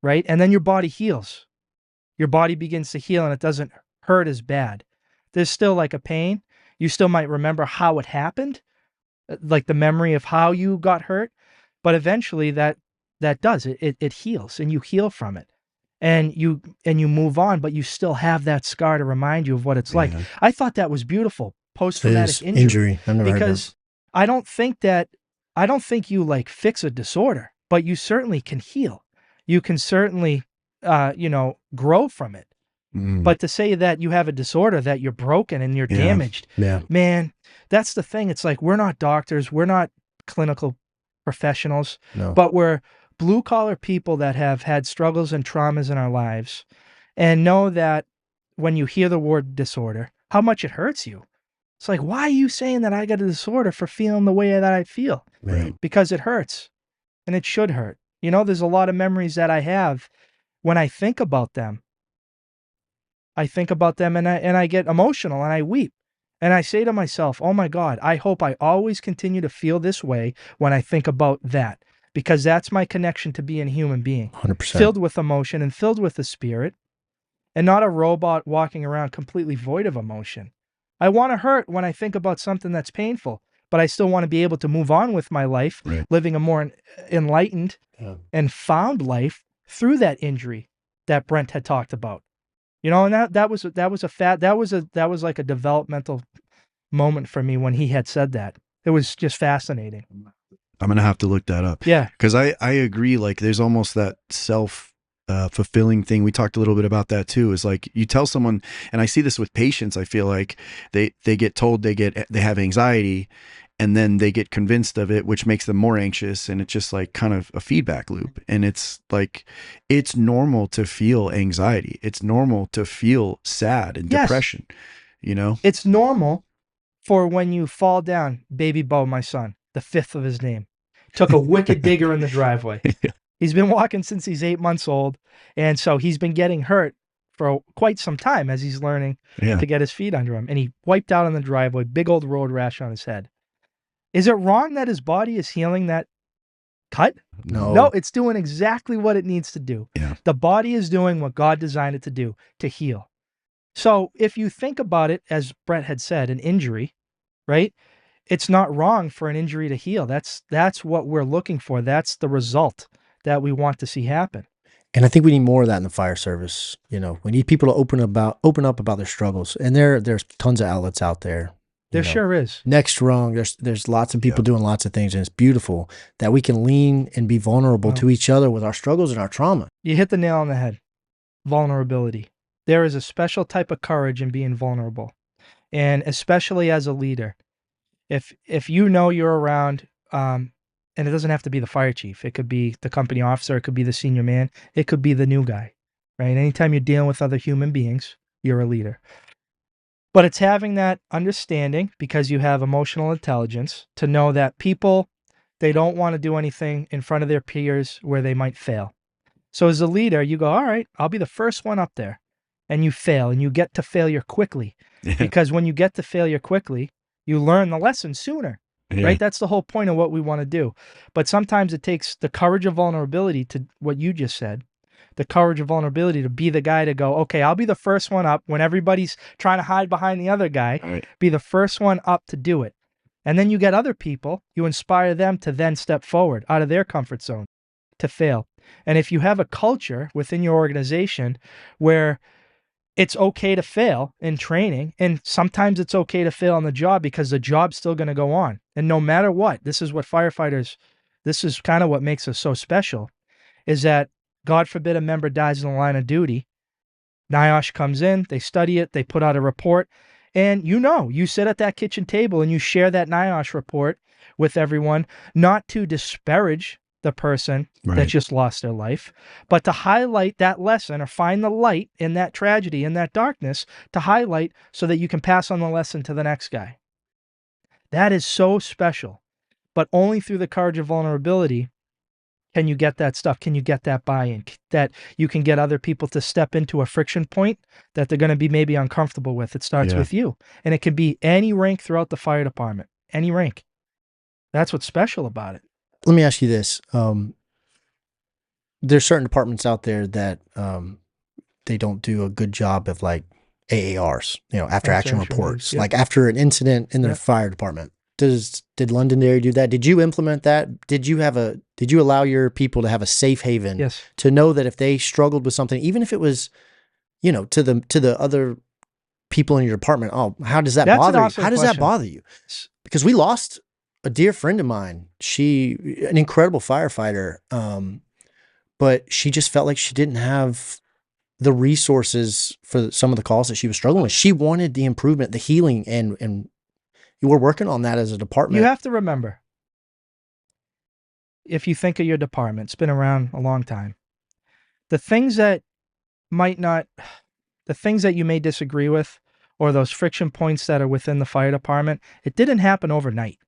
Speaker 2: right? And then your body heals. Your body begins to heal, and it doesn't hurt as bad. There's still like a pain. You still might remember how it happened, like the memory of how you got hurt, but eventually that does it heals, and you heal from it, and you move on, but you still have that scar to remind you of what it's like. I thought that was beautiful. Post-traumatic injury.
Speaker 3: I've never
Speaker 2: because I don't think you like fix a disorder, but you certainly can heal. You can certainly grow from it. But to say that you have a disorder, that you're broken and you're damaged, man, that's the thing. It's like, we're not doctors, we're not clinical professionals, but we're blue-collar people that have had struggles and traumas in our lives, and know that when you hear the word disorder, how much it hurts you. It's like, why are you saying that I got a disorder for feeling the way that I feel?
Speaker 3: Right.
Speaker 2: Because it hurts, and it should hurt. There's a lot of memories that I have. When I think about them, and I get emotional and I weep. And I say to myself, oh my God, I hope I always continue to feel this way when I think about that, because that's my connection to being a human being.
Speaker 3: 100%.
Speaker 2: Filled with emotion and filled with the spirit, and not a robot walking around completely void of emotion. I want to hurt when I think about something that's painful, but I still want to be able to move on with my life, living a more enlightened and found life through that injury that Brent had talked about. And that was like a developmental moment for me when he had said that. It was just fascinating.
Speaker 1: I'm gonna have to look that up.
Speaker 2: Yeah,
Speaker 1: because I agree. Like, there's almost that fulfilling thing. We talked a little bit about that too. Is like, you tell someone, and I see this with patients. I feel like they get told they have anxiety, and then they get convinced of it, which makes them more anxious, and it's just like kind of a feedback loop. And it's like, it's normal to feel anxiety. It's normal to feel sad and
Speaker 2: Yes.
Speaker 1: depression, you know?
Speaker 2: It's normal for when you fall down. Baby Bo, my son, the fifth of his name, took a wicked digger in the driveway. He's been walking since he's 8 months old, and so he's been getting hurt for quite some time as he's learning
Speaker 1: Yeah.
Speaker 2: to get his feet under him. And he wiped out on the driveway, big old road rash on his head. Is it wrong that his body is healing that cut? No, it's doing exactly what it needs to do.
Speaker 1: Yeah.
Speaker 2: The body is doing what God designed it to do, to heal. So if you think about it, as Brett had said, an injury, right? It's not wrong for an injury to heal. That's what we're looking for. That's the result that we want to see happen.
Speaker 3: And I think we need more of that in the fire service. You know, we need people to open up about their struggles. And there's tons of outlets out there.
Speaker 2: There sure is.
Speaker 3: Next Rung, there's lots of people doing lots of things, and it's beautiful that we can lean and be vulnerable to each other with our struggles and our trauma.
Speaker 2: You hit the nail on the head. Vulnerability. There is a special type of courage in being vulnerable. And especially as a leader, if you know you're around, and it doesn't have to be the fire chief. It could be the company officer. It could be the senior man. It could be the new guy, right? Anytime you're dealing with other human beings, you're a leader. But it's having that understanding, because you have emotional intelligence, to know that people, they don't want to do anything in front of their peers where they might fail. So as a leader, you go, all right, I'll be the first one up there. And you fail, and you get to failure quickly. Because when you get to failure quickly, you learn the lesson sooner, right? That's the whole point of what we want to do. But sometimes it takes the courage of vulnerability, to what you just said, the courage of vulnerability to be the guy to go, okay, I'll be the first one up when everybody's trying to hide behind the other guy, be the first one up to do it. And then you get other people, you inspire them to then step forward out of their comfort zone to fail. And if you have a culture within your organization where it's okay to fail in training, and sometimes it's okay to fail on the job, because the job's still going to go on. And no matter what, this is what firefighters, this is kind of what makes us so special, is that God forbid a member dies in the line of duty. NIOSH comes in, they study it, they put out a report, and you sit at that kitchen table and you share that NIOSH report with everyone, not to disparage the person that just lost their life, but to highlight that lesson, or find the light in that tragedy, in that darkness, to highlight so that you can pass on the lesson to the next guy. That is so special. But only through the courage of vulnerability can you get that stuff. Can you get that buy-in, that you can get other people to step into a friction point that they're going to be maybe uncomfortable with. It starts with you. And it can be any rank throughout the fire department, any rank. That's what's special about it.
Speaker 3: Let me ask you this. There's certain departments out there that they don't do a good job of like AARs, after action reports, like after an incident in their fire department. Did Londonderry do that? Did you implement that? Did you allow your people to have a safe haven to know that if they struggled with something, even if it was, to the other people in your department, how does that bother you? How does that bother you? Because we lost a dear friend of mine, an incredible firefighter, but she just felt like she didn't have the resources for some of the calls that she was struggling with. She wanted the improvement, the healing, and we're working on that as a department.
Speaker 2: You have to remember, if you think of your department, it's been around a long time, the things that you may disagree with, or those friction points that are within the fire department, it didn't happen overnight.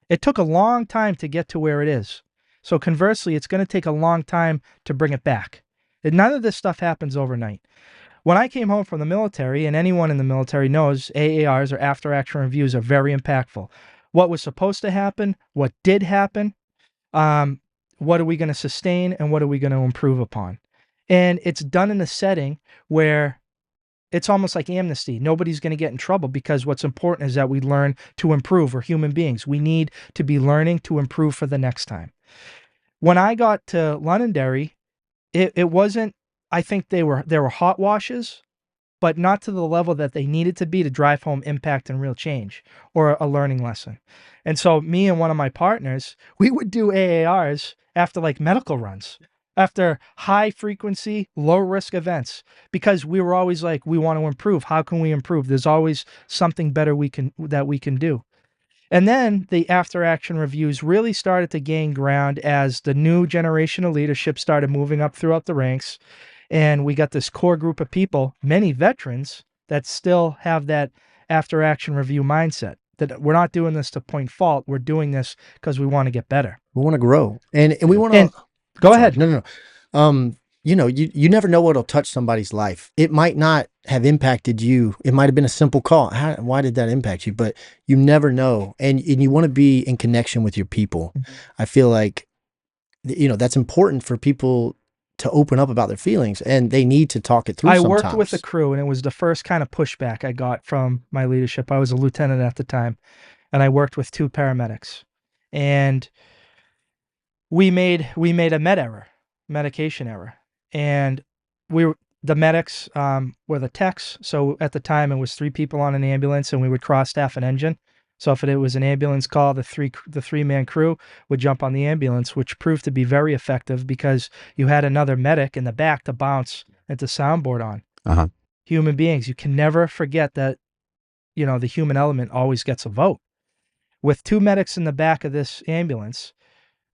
Speaker 2: It took a long time to get to where it is. So conversely, it's going to take a long time to bring it back. And none of this stuff happens overnight. When I came home from the military, and anyone in the military knows, AARs, or after action reviews, are very impactful. What was supposed to happen, what did happen, what are we going to sustain, and what are we going to improve upon? And it's done in a setting where it's almost like amnesty. Nobody's going to get in trouble, because what's important is that we learn to improve. We're human beings. We need to be learning to improve for the next time. When I got to Londonderry, it wasn't, I think there were hot washes, but not to the level that they needed to be to drive home impact and real change, or a learning lesson. And so me and one of my partners, we would do AARs after like medical runs, after high frequency, low risk events, because we were always like, we want to improve. How can we improve? There's always something better that we can do. And then the after action reviews really started to gain ground as the new generation of leadership started moving up throughout the ranks. And we got this core group of people, many veterans, that still have that after action review mindset, that we're not doing this to point fault. We're doing this because we want to get better.
Speaker 3: We want to grow, and we want
Speaker 2: And
Speaker 3: to
Speaker 2: go ahead.
Speaker 3: No. You never know what'll touch somebody's life. It might not have impacted you. It might have been a simple call. Why did that impact you? But you never know. And you want to be in connection with your people. I feel like, that's important for people to open up about their feelings, and they need to talk it through
Speaker 2: I
Speaker 3: sometimes.
Speaker 2: worked with a crew, and it was the first kind of pushback I got from my leadership. I was a lieutenant at the time, and I worked with 2 paramedics. And we made a medication error. And the medics were the techs. So at the time, it was 3 people on an ambulance, and we would cross-staff an engine. So if it was an ambulance call, the 3-man crew would jump on the ambulance, which proved to be very effective because you had another medic in the back to bounce into soundboard on.
Speaker 1: Uh-huh.
Speaker 2: Human beings, you can never forget that, the human element always gets a vote. With 2 medics in the back of this ambulance,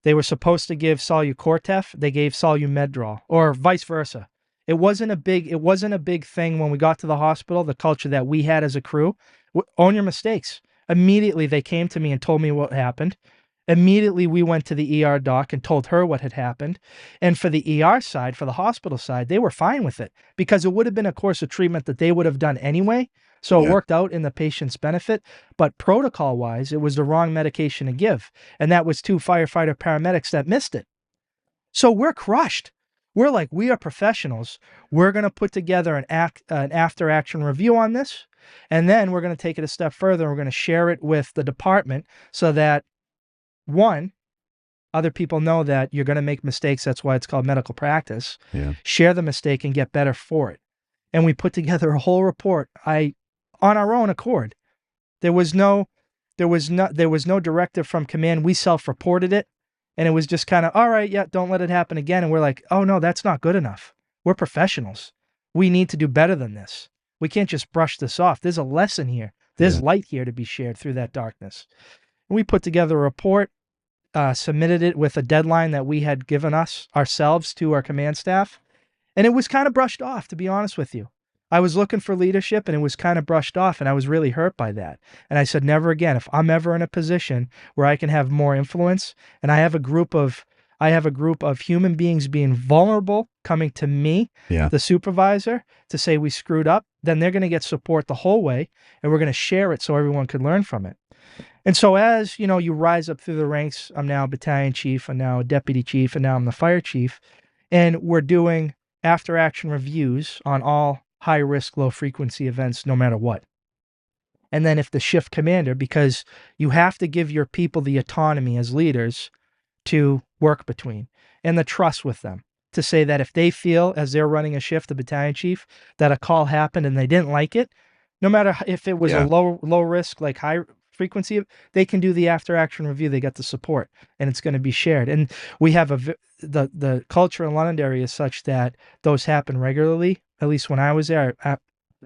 Speaker 2: they were supposed to give Solu-Cortef. They gave Solu-Medrol, or vice versa. It wasn't a big thing when we got to the hospital, the culture that we had as a crew. Own your mistakes. Immediately, they came to me and told me what happened. Immediately, we went to the ER doc and told her what had happened. And for the ER side, for the hospital side, they were fine with it because it would have been a course of treatment that they would have done anyway. So it worked out in the patient's benefit. But protocol-wise, it was the wrong medication to give. And that was 2 firefighter paramedics that missed it. So we're crushed. We're like, we are professionals. We're going to put together an after-action review on this. And then we're going to take it a step further. We're going to share it with the department so that, 1, other people know that you're going to make mistakes. That's why it's called medical practice.
Speaker 1: Yeah.
Speaker 2: Share the mistake and get better for it. And we put together a whole report on our own accord. There was no directive from command. We self-reported it. And it was just kind of, all right, yeah, don't let it happen again. And we're like, oh no, that's not good enough. We're professionals. We need to do better than this. We can't just brush this off. There's a lesson here. There's light here to be shared through that darkness. And we put together a report, submitted it with a deadline that we had given ourselves to our command staff. And it was kind of brushed off, to be honest with you. I was looking for leadership, and it was kind of brushed off, and I was really hurt by that. And I said, never again. If I'm ever in a position where I can have more influence, and I have a group of human beings being vulnerable coming to me, the supervisor, to say we screwed up, then they're going to get support the whole way, and we're going to share it so everyone could learn from it. And so as, you rise up through the ranks, I'm now a battalion chief, and now a deputy chief, and now I'm the fire chief, and we're doing after-action reviews on all high-risk, low-frequency events, no matter what. And then if the shift commander, because you have to give your people the autonomy as leaders to work between and the trust with them to say that if they feel as they're running a shift, the battalion chief, that a call happened and they didn't like it, no matter if it was a low risk, like high frequency, they can do the after action review. They get the support and it's going to be shared. And we have the culture in Londonderry is such that those happen regularly. At least when I was there,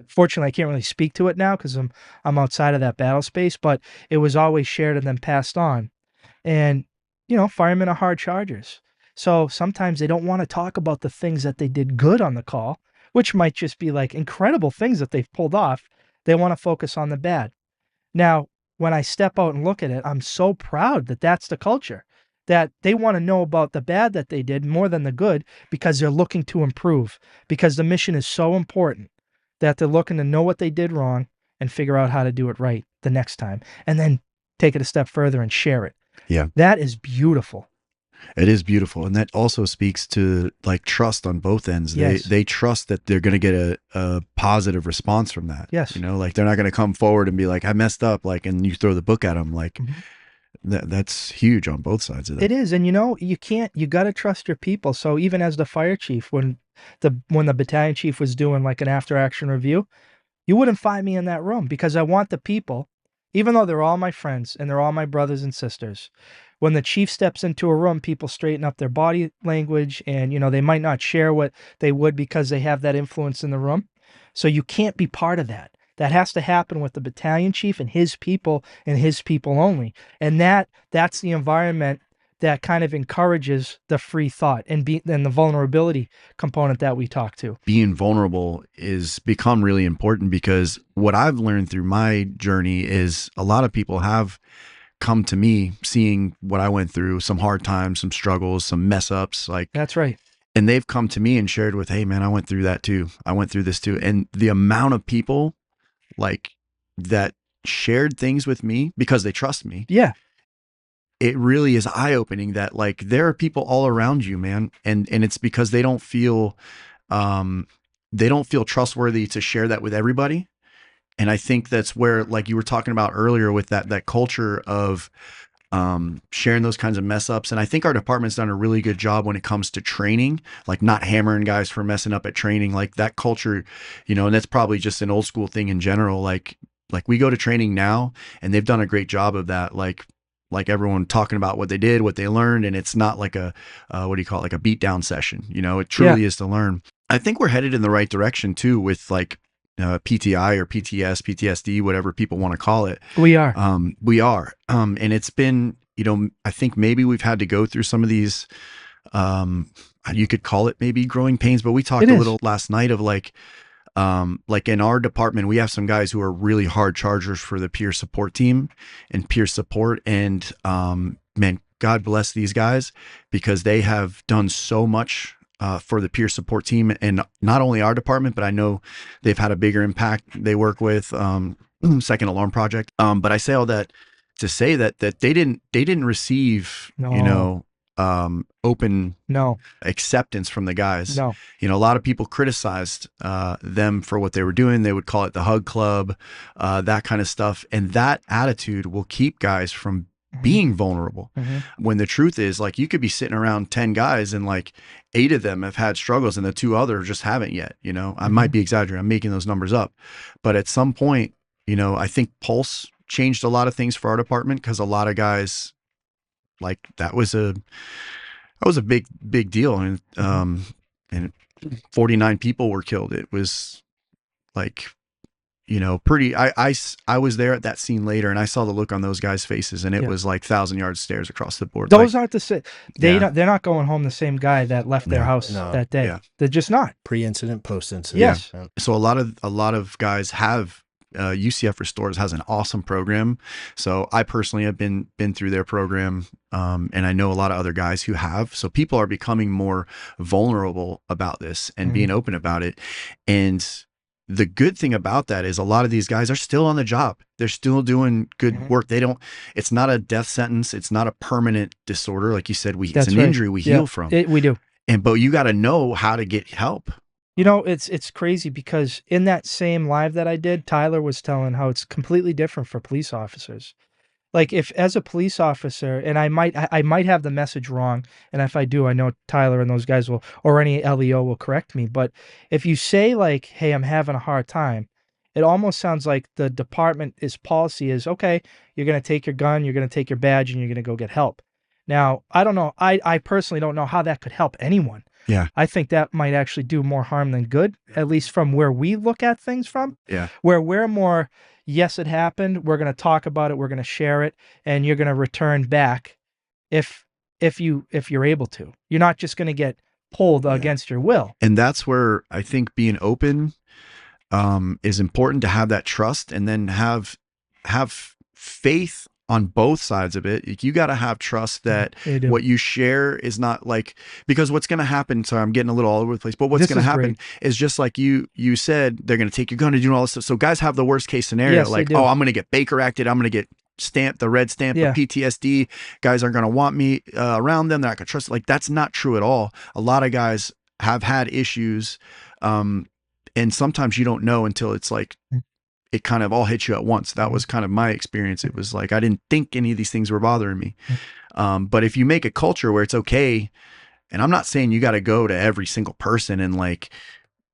Speaker 2: fortunately, I can't really speak to it now because I'm outside of that battle space, but it was always shared and then passed on. And, firemen are hard chargers. So sometimes they don't want to talk about the things that they did good on the call, which might just be like incredible things that they've pulled off. They want to focus on the bad. Now, when I step out and look at it, I'm so proud that that's the culture, that they want to know about the bad that they did more than the good because they're looking to improve, because the mission is so important that they're looking to know what they did wrong and figure out how to do it right the next time, and then take it a step further and share it.
Speaker 1: Yeah.
Speaker 2: That is beautiful.
Speaker 1: It is beautiful. And that also speaks to like trust on both ends.
Speaker 2: Yes.
Speaker 1: They trust that they're going to get a positive response from that.
Speaker 2: Yes.
Speaker 1: Like they're not going to come forward and be like, I messed up. Like, and you throw the book at them. Like that's huge on both sides of that.
Speaker 2: It is. And you got to trust your people. So even as the fire chief, when the battalion chief was doing like an after action review, you wouldn't find me in that room because I want the people, even though they're all my friends and they're all my brothers and sisters, when the chief steps into a room, people straighten up their body language and, they might not share what they would because they have that influence in the room. So you can't be part of that. That has to happen with the battalion chief and his people only. And that's the environment that kind of encourages the free thought and the vulnerability component that we talk to.
Speaker 1: Being vulnerable is become really important, because what I've learned through my journey is a lot of people have come to me seeing what I went through, some hard times, some struggles, some mess ups, like
Speaker 2: That's right.
Speaker 1: and they've come to me and shared with, hey man, I went through that too. I went through this too. And the amount of people like that shared things with me because they trust me.
Speaker 2: Yeah.
Speaker 1: It really is eye opening that like there are people all around you, man. And it's because they don't feel trustworthy to share that with everybody. And I think that's where, like you were talking about earlier with that culture of sharing those kinds of mess ups. And I think our department's done a really good job when it comes to training, like not hammering guys for messing up at training, like that culture, and that's probably just an old school thing in general. Like we go to training now and they've done a great job of that. Like everyone talking about what they did, what they learned. And it's not like a, like a beat down session, it truly is to learn. I think we're headed in the right direction too, with like PTI or PTS, PTSD, whatever people want to call it.
Speaker 2: We are.
Speaker 1: And it's been, I think maybe we've had to go through some of these, you could call it maybe growing pains, but we talked a little last night of like in our department, we have some guys who are really hard chargers for the peer support team and peer support. And, man, God bless these guys, because they have done so much for the peer support team, and not only our department, but I know they've had a bigger impact. They work with Second Alarm Project. But I say all that to say that they didn't receive open acceptance from the guys.
Speaker 2: No.
Speaker 1: A lot of people criticized them for what they were doing. They would call it the hug club, that kind of stuff, and that attitude will keep guys from being vulnerable. When the truth is, like, you could be sitting around 10 guys and like 8 of them have had struggles and the 2 others just haven't yet. I might be exaggerating, I'm making those numbers up, but at some point, I think Pulse changed a lot of things for our department, because a lot of guys, like, that was a big deal. And 49 people were killed. It was like, pretty, I was there at that scene later, and I saw the look on those guys' faces, and it was like 1,000-yard stares across the board.
Speaker 2: Those aren't the same. They're not going home the same guy that left their house that day. Yeah. They're just not.
Speaker 3: Pre-incident, post-incident.
Speaker 2: Yes.
Speaker 3: Yeah.
Speaker 1: So a lot of guys have, UCF Restores has an awesome program. So I personally have been through their program, and I know a lot of other guys who have. So people are becoming more vulnerable about this and being open about it. And the good thing about that is a lot of these guys are still on the job. They're still doing good work. It's not a death sentence. It's not a permanent disorder. Like you said, it's an injury we heal from.
Speaker 2: We do.
Speaker 1: But you got to know how to get help.
Speaker 2: It's crazy, because in that same live that I did, Tyler was telling how it's completely different for police officers. Like, if as a police officer, and I might have the message wrong, and if I do, I know Tyler and those guys will, or any LEO will correct me. But if you say like, hey, I'm having a hard time, it almost sounds like the department's policy is, okay, you're going to take your gun, you're going to take your badge, and you're going to go get help. Now, I don't know. I personally don't know how that could help anyone.
Speaker 1: Yeah.
Speaker 2: I think that might actually do more harm than good, at least from where we look at things from.
Speaker 1: Yeah.
Speaker 2: Where we're more, yes, it happened, we're going to talk about it, we're going to share it, and you're going to return back if you're able to. You're not just going to get pulled against your will.
Speaker 1: And that's where I think being open is important, to have that trust, and then have faith on both sides of it. You got to have trust that what you share is not like, because what's going to happen, sorry, I'm getting a little all over the place, but what's going to happen is just like you said, they're going to take your gun and do all this stuff. So guys have the worst case scenario, like, oh, I'm going to get Baker acted. I'm going to get stamped, the red stamp of PTSD. Guys aren't going to want me around them. They're not going to trust. Like, that's not true at all. A lot of guys have had issues. And sometimes you don't know until it's like, it kind of all hits you at once. That was kind of my experience. It was like, I didn't think any of these things were bothering me. But if you make a culture where it's okay, and I'm not saying you got to go to every single person and like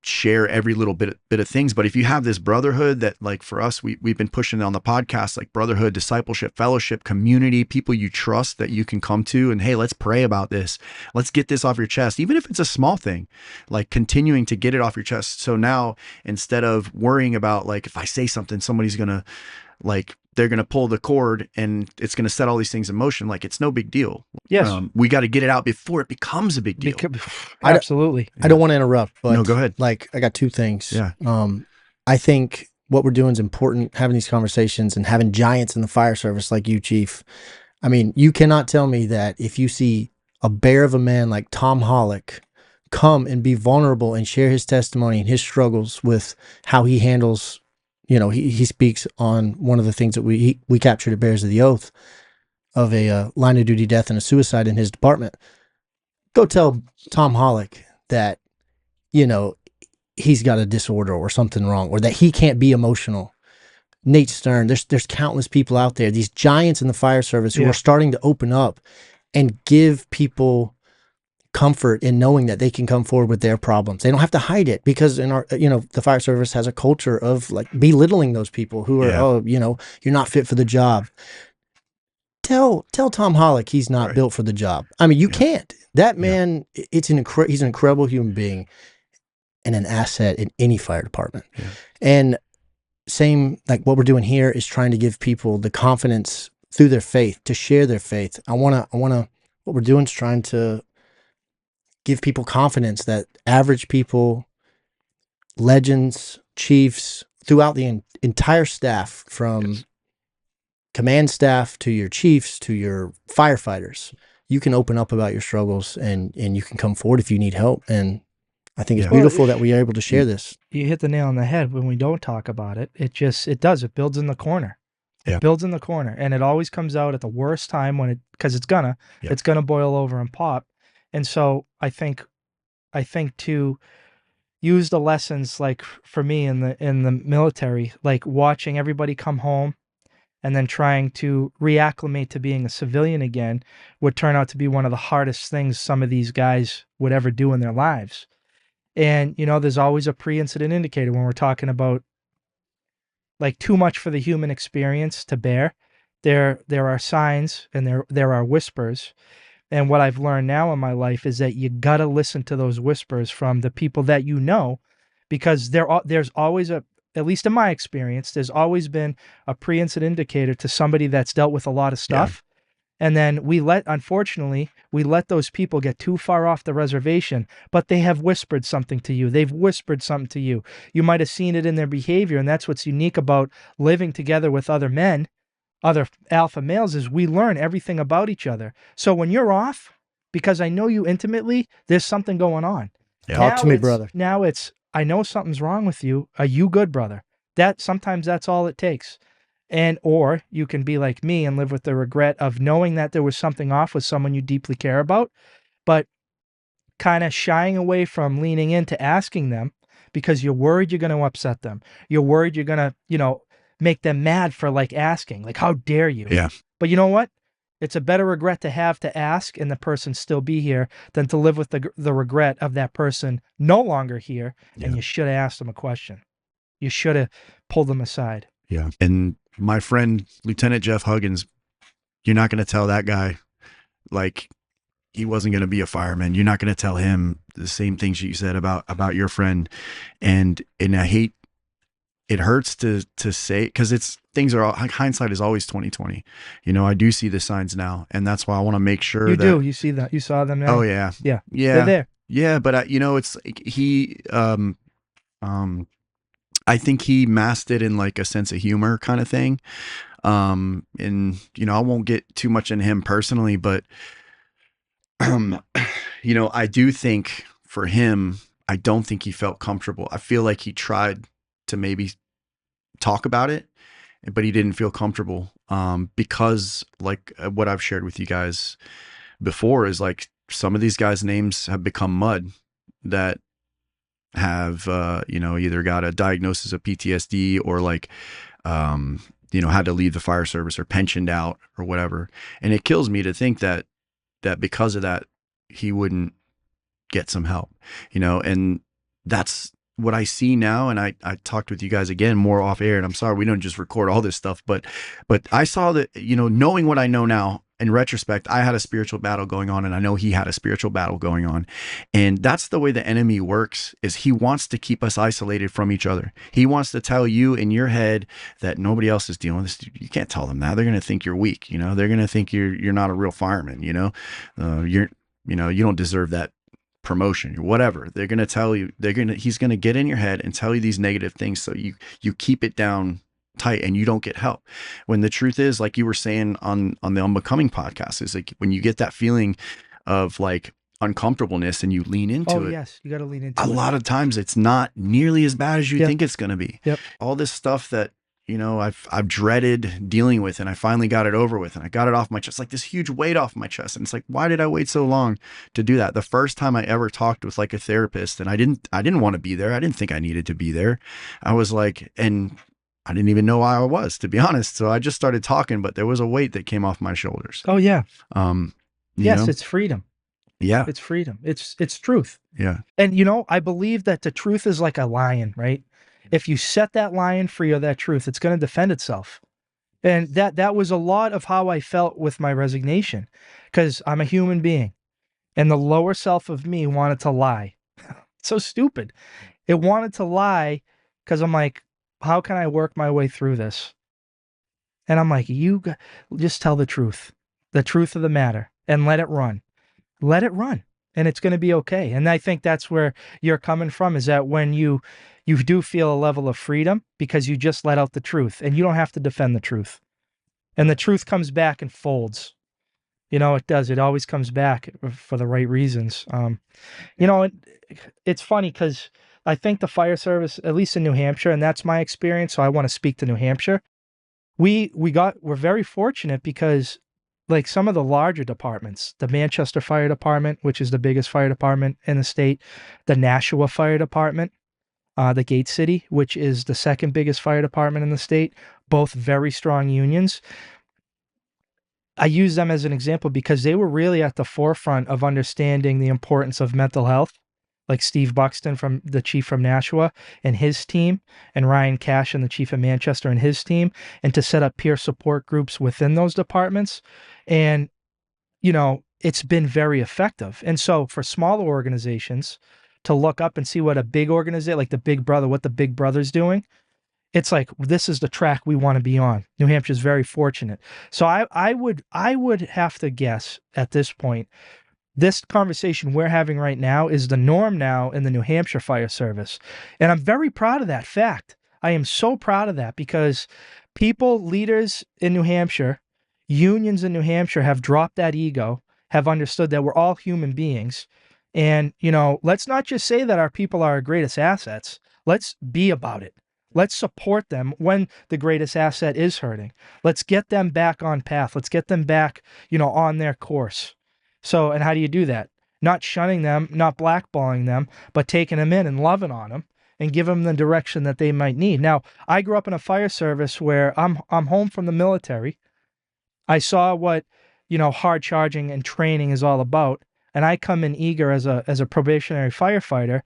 Speaker 1: share every little bit of things. But if you have this brotherhood that, like, for us, we've been pushing on the podcast, like brotherhood, discipleship, fellowship, community, people you trust that you can come to and, hey, let's pray about this. Let's get this off your chest. Even if it's a small thing, like continuing to get it off your chest. So now, instead of worrying about, like, if I say something, somebody's going to, like, they're going to pull the cord and it's going to set all these things in motion. Like, it's no big deal.
Speaker 2: Yes.
Speaker 1: We got to get it out before it becomes a big deal.
Speaker 2: Absolutely.
Speaker 3: I don't want to interrupt, but
Speaker 1: No, go ahead.
Speaker 3: Like, I got two things.
Speaker 1: Yeah.
Speaker 3: I think what we're doing is important, having these conversations and having giants in the fire service like you, Chief. I mean, you cannot tell me that if you see a bear of a man like Tom Hollick come and be vulnerable and share his testimony and his struggles with how he handles, you know, he speaks on one of the things that we captured at Bears of the Oath of a line of duty death and a suicide in his department. Go tell Tom Hollick that, you know, he's got a disorder or something wrong, or that he can't be emotional. Nate Stern, there's countless people out there, these giants in the fire service who are starting to open up and give people comfort in knowing that they can come forward with their problems. They don't have to hide it, because in our, you know, the fire service has a culture of, like, belittling those people who are, oh, you know, you're not fit for the job. Tell Tom Hollick he's not built for the job. I mean, you can't. That man, he's an incredible human being and an asset in any fire department. Yeah. And same, like what we're doing here is trying to give people the confidence through their faith to share their faith. What we're doing is trying to give people confidence that average people, legends, chiefs, throughout the entire staff, from command staff to your chiefs to your firefighters, you can open up about your struggles and you can come forward if you need help. And I think it's beautiful that we are able to share this.
Speaker 2: You hit the nail on the head. When we don't talk about it, it builds in the corner. It builds in the corner, and it always comes out at the worst time because it's gonna boil over and pop. And so I think to use the lessons, like for me in the military, like watching everybody come home and then trying to reacclimate to being a civilian again would turn out to be one of the hardest things some of these guys would ever do in their lives. And, you know, there's always a pre-incident indicator when we're talking about, like, too much for the human experience to bear. There are signs and there are whispers. And what I've learned now in my life is that you got to listen to those whispers from the people that you know, because there's always at least in my experience, there's always been a pre-incident indicator to somebody that's dealt with a lot of stuff. Yeah. And then unfortunately, we let those people get too far off the reservation, but they have whispered something to you. They've whispered something to you. You might have seen it in their behavior. And that's what's unique about living together with other men, other alpha males, is we learn everything about each other. So when you're off, because I know you intimately, there's something going on.
Speaker 3: Yeah. Talk to me, brother.
Speaker 2: Now it's, I know something's wrong with you. Are you good, brother? Sometimes that's all it takes. Or you can be like me and live with the regret of knowing that there was something off with someone you deeply care about, but kind of shying away from leaning into asking them because you're worried you're going to upset them. You're worried you're going to, you know, make them mad for, like, asking, like, how dare you?
Speaker 1: Yeah.
Speaker 2: But you know what? It's a better regret to have to ask and the person still be here than to live with the regret of that person no longer here. Yeah. And you should have asked them a question. You should have pulled them aside.
Speaker 1: Yeah. And my friend, Lieutenant Jeff Huggins, you're not going to tell that guy, like, he wasn't going to be a fireman. You're not going to tell him the same things you said about your friend. And I hate, it hurts to say, because hindsight is always 20/20. You know, I do see the signs now, and that's why I want to make sure
Speaker 2: you see that, you saw them now.
Speaker 1: Oh yeah.
Speaker 2: Yeah. They're there.
Speaker 1: Yeah. But you know, it's he, I think he masked it in, like, a sense of humor kind of thing. And, you know, I won't get too much into him personally, but, you know, I do think for him, I don't think he felt comfortable. I feel like he tried to maybe talk about it, but he didn't feel comfortable, because, like, what I've shared with you guys before is, like, some of these guys' names have become mud that have, you know, either got a diagnosis of PTSD or, like, you know, had to leave the fire service or pensioned out or whatever. And it kills me to think that because of that, he wouldn't get some help, you know, and that's what I see now, and I talked with you guys again more off air, and I'm sorry we don't just record all this stuff, but I saw that, knowing what I know now, in retrospect, I had a spiritual battle going on, and I know he had a spiritual battle going on. And that's the way the enemy works, is he wants to keep us isolated from each other. He wants to tell you in your head that nobody else is dealing with this. You can't tell them that. They're going to think you're weak. They're going to think you're not a real fireman. You don't deserve that promotion or whatever. They're going to tell you, he's going to get in your head and tell you these negative things. So you keep it down tight and you don't get help. When the truth is, like you were saying on the Unbecoming podcast, is like when you get that feeling of like uncomfortableness and you lean into it.
Speaker 2: Yes, you got to lean into it.
Speaker 1: A lot of times it's not nearly as bad as you think it's going to be.
Speaker 2: Yep.
Speaker 1: All this stuff that I've dreaded dealing with, and I finally got it over with, and I got it off my chest, like this huge weight off my chest. And it's like, why did I wait so long to do that? The first time I ever talked with like a therapist, and I didn't want to be there. I didn't think I needed to be there. I was like, and I didn't even know why I was, to be honest. So I just started talking, but there was a weight that came off my shoulders.
Speaker 2: Oh yeah.
Speaker 1: Yes,
Speaker 2: it's freedom.
Speaker 1: Yeah.
Speaker 2: It's freedom. It's truth.
Speaker 1: Yeah.
Speaker 2: And I believe that the truth is like a lion, right? If you set that lion free or that truth, it's going to defend itself. And that was a lot of how I felt with my resignation, because I'm a human being and the lower self of me wanted to lie. So stupid. It wanted to lie because I'm like, how can I work my way through this? And I'm like, just tell the truth of the matter, and let it run. Let it run. And it's going to be okay. And I think that's where you're coming from, is that when you do feel a level of freedom because you just let out the truth, and you don't have to defend the truth. And the truth comes back and folds. It does. It always comes back for the right reasons. It's funny because I think the fire service, at least in New Hampshire, and that's my experience, so I want to speak to New Hampshire. We're very fortunate because like some of the larger departments, the Manchester Fire Department, which is the biggest fire department in the state, the Nashua Fire Department, the Gate City, which is the second biggest fire department in the state, both very strong unions. I use them as an example because they were really at the forefront of understanding the importance of mental health, like Steve Buxton, from the chief from Nashua and his team, and Ryan Cash and the chief of Manchester and his team, and to set up peer support groups within those departments. And, it's been very effective. And so for smaller organizations to look up and see what a big organization, like the Big Brother, what the Big Brother's doing, it's like, this is the track we want to be on. New Hampshire's very fortunate. So I would have to guess at this point, this conversation we're having right now is the norm now in the New Hampshire Fire Service. And I'm very proud of that fact. I am so proud of that because leaders in New Hampshire, unions in New Hampshire have dropped that ego, have understood that we're all human beings. And, let's not just say that our people are our greatest assets. Let's be about it. Let's support them when the greatest asset is hurting. Let's get them back on path. Let's get them back, on their course. So, and how do you do that? Not shunning them, not blackballing them, but taking them in and loving on them and give them the direction that they might need. Now, I grew up in a fire service where I'm home from the military. I saw what, hard charging and training is all about. And I come in eager as a probationary firefighter.